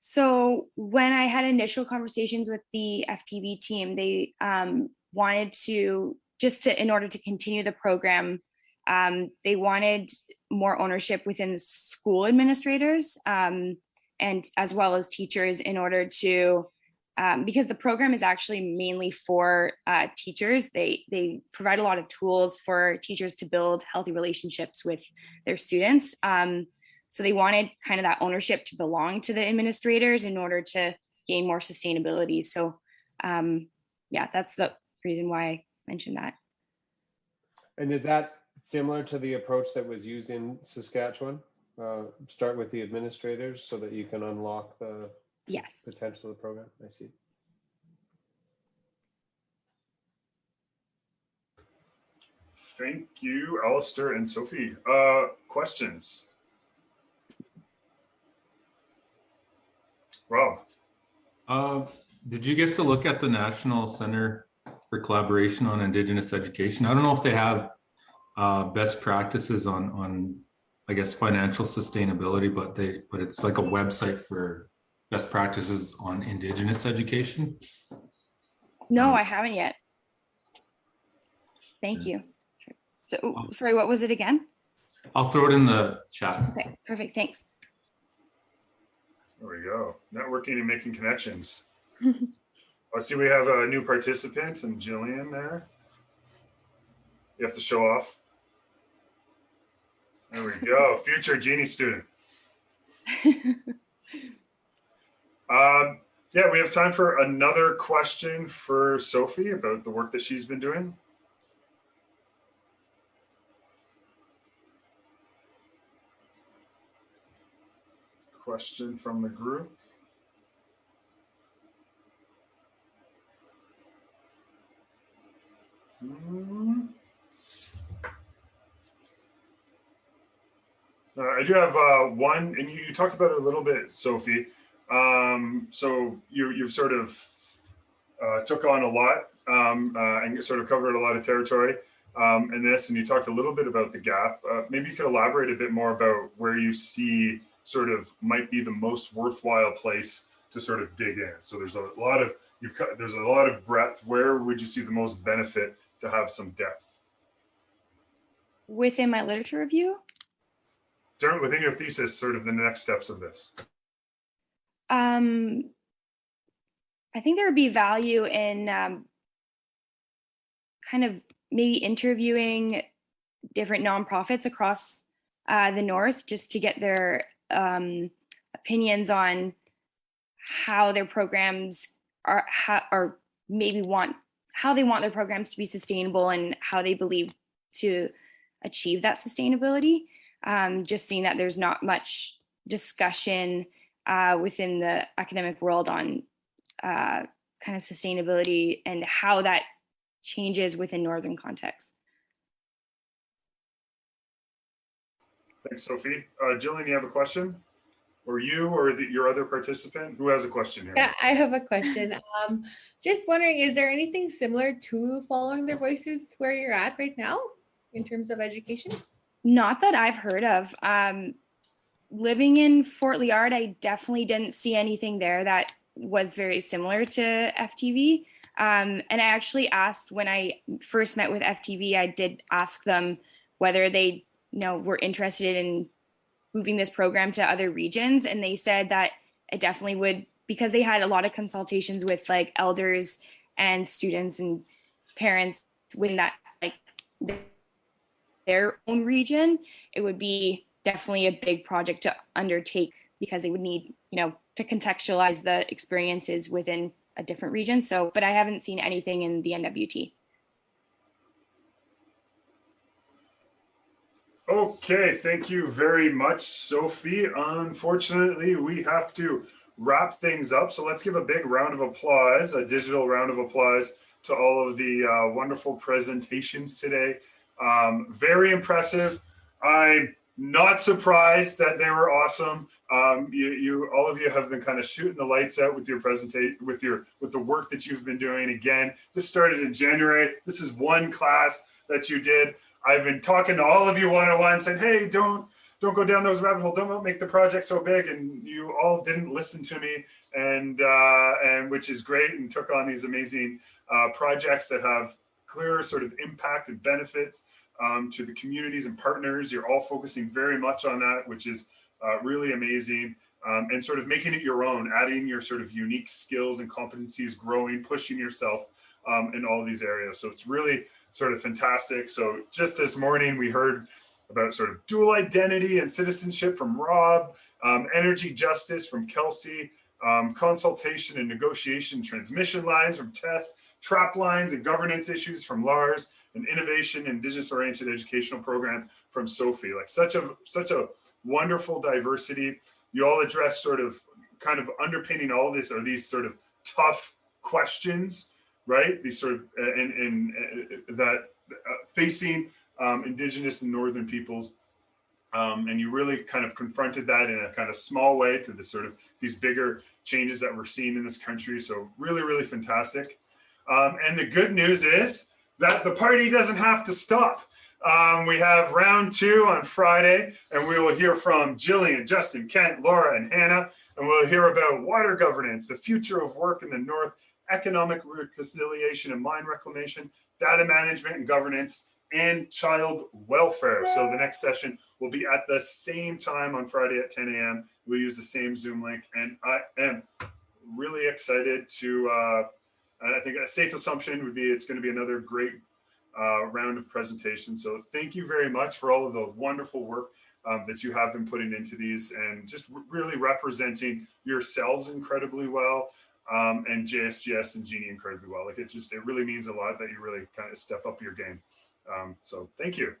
So when I had initial conversations with the FTV team, they wanted to, in order to continue the program, they wanted more ownership within the school administrators and as well as teachers in order to, because the program is actually mainly for teachers. They provide a lot of tools for teachers to build healthy relationships with their students. So they wanted kind of that ownership to belong to the administrators in order to gain more sustainability. So yeah, that's the reason why I mentioned that. And is that similar to the approach that was used in Saskatchewan? Start with the administrators so that you can unlock the potential of the program. I see. Thank you, Aleister and Sophie. Questions? Rob. Did you get to look at the National Center for Collaboration on Indigenous Education? I don't know if they have best practices on I guess financial sustainability, but it's like a website for best practices on Indigenous education. No, I haven't yet. Thank you. So, sorry, what was it again? I'll throw it in the chat. Okay, perfect, thanks. There we go. Networking and making connections. I see we have a new participant and Jillian there. You have to show off. There we go. Future Genie student. Yeah, we have time for another question for Sophie about the work that she's been doing. Question from the group. I do have one, and you talked about it a little bit, Sophie. So you've sort of took on a lot and sort of covered a lot of territory in this, and you talked a little bit about the gap. Maybe you could elaborate a bit more about where you see sort of might be the most worthwhile place to sort of dig in. So there's a lot of breadth. Where would you see the most benefit to have some depth? Within my literature review? Within your thesis, sort of the next steps of this. I think there would be value in kind of maybe interviewing different nonprofits across the North just to get their opinions on how their programs are, how they want their programs to be sustainable and how they believe to achieve that sustainability. Just seeing that there's not much discussion within the academic world on kind of sustainability and how that changes within Northern context. Thanks, Sophie. Jillian, you have a question? Or you or your other participant? Who has a question here? Yeah, I have a question. Just wondering, is there anything similar to Following Their Voices where you're at right now in terms of education? Not that I've heard of. Living in Fort Liard, I definitely didn't see anything there that was very similar to FTV. And I actually asked when I first met with FTV, I did ask them whether they were interested in moving this program to other regions. And they said that it definitely would, because they had a lot of consultations with like elders and students and parents within that, like their own region, it would be definitely a big project to undertake, because they would need, to contextualize the experiences within a different region. So, but I haven't seen anything in the NWT. Okay, thank you very much, Sophie. Unfortunately, we have to wrap things up. So let's give a big round of applause, a digital round of applause, to all of the wonderful presentations today. Very impressive. I'm not surprised that they were awesome. All of you have been kind of shooting the lights out with your presentation, with the work that you've been doing. Again, this started in January. This is one class that you did. I've been talking to all of you one-on-one, saying, hey, don't go down those rabbit holes. Don't make the project so big. And you all didn't listen to me, and which is great, and took on these amazing projects that have clear sort of impact and benefits to the communities and partners. You're all focusing very much on that, which is really amazing, and sort of making it your own, adding your sort of unique skills and competencies, growing, pushing yourself in all these areas. So it's really sort of fantastic. So just this morning, we heard about sort of dual identity and citizenship from Rob, energy justice from Kelsey, consultation and negotiation transmission lines from Tess, trap lines and governance issues from Lars, and innovation and Indigenous oriented educational program from Sophie. Like such a wonderful diversity. You all address sort of kind of underpinning all of this are these sort of tough questions, right? These sort of facing Indigenous and Northern peoples. And you really kind of confronted that in a kind of small way to the sort of these bigger changes that we're seeing in this country. So really, really fantastic. And the good news is that the party doesn't have to stop. We have round 2 on Friday, and we will hear from Jillian, Justin, Kent, Laura, and Hannah, and we'll hear about water governance, the future of work in the North, economic reconciliation and mine reclamation, data management and governance, and child welfare. So the next session will be at the same time on Friday at 10 a.m. We'll use the same Zoom link, and I am really excited to, I think a safe assumption would be it's going to be another great round of presentations. So thank you very much for all of the wonderful work that you have been putting into these, and just really representing yourselves incredibly well. And JSGS and Jeannie incredibly well. Like it really means a lot that you really kind of step up your game. So thank you.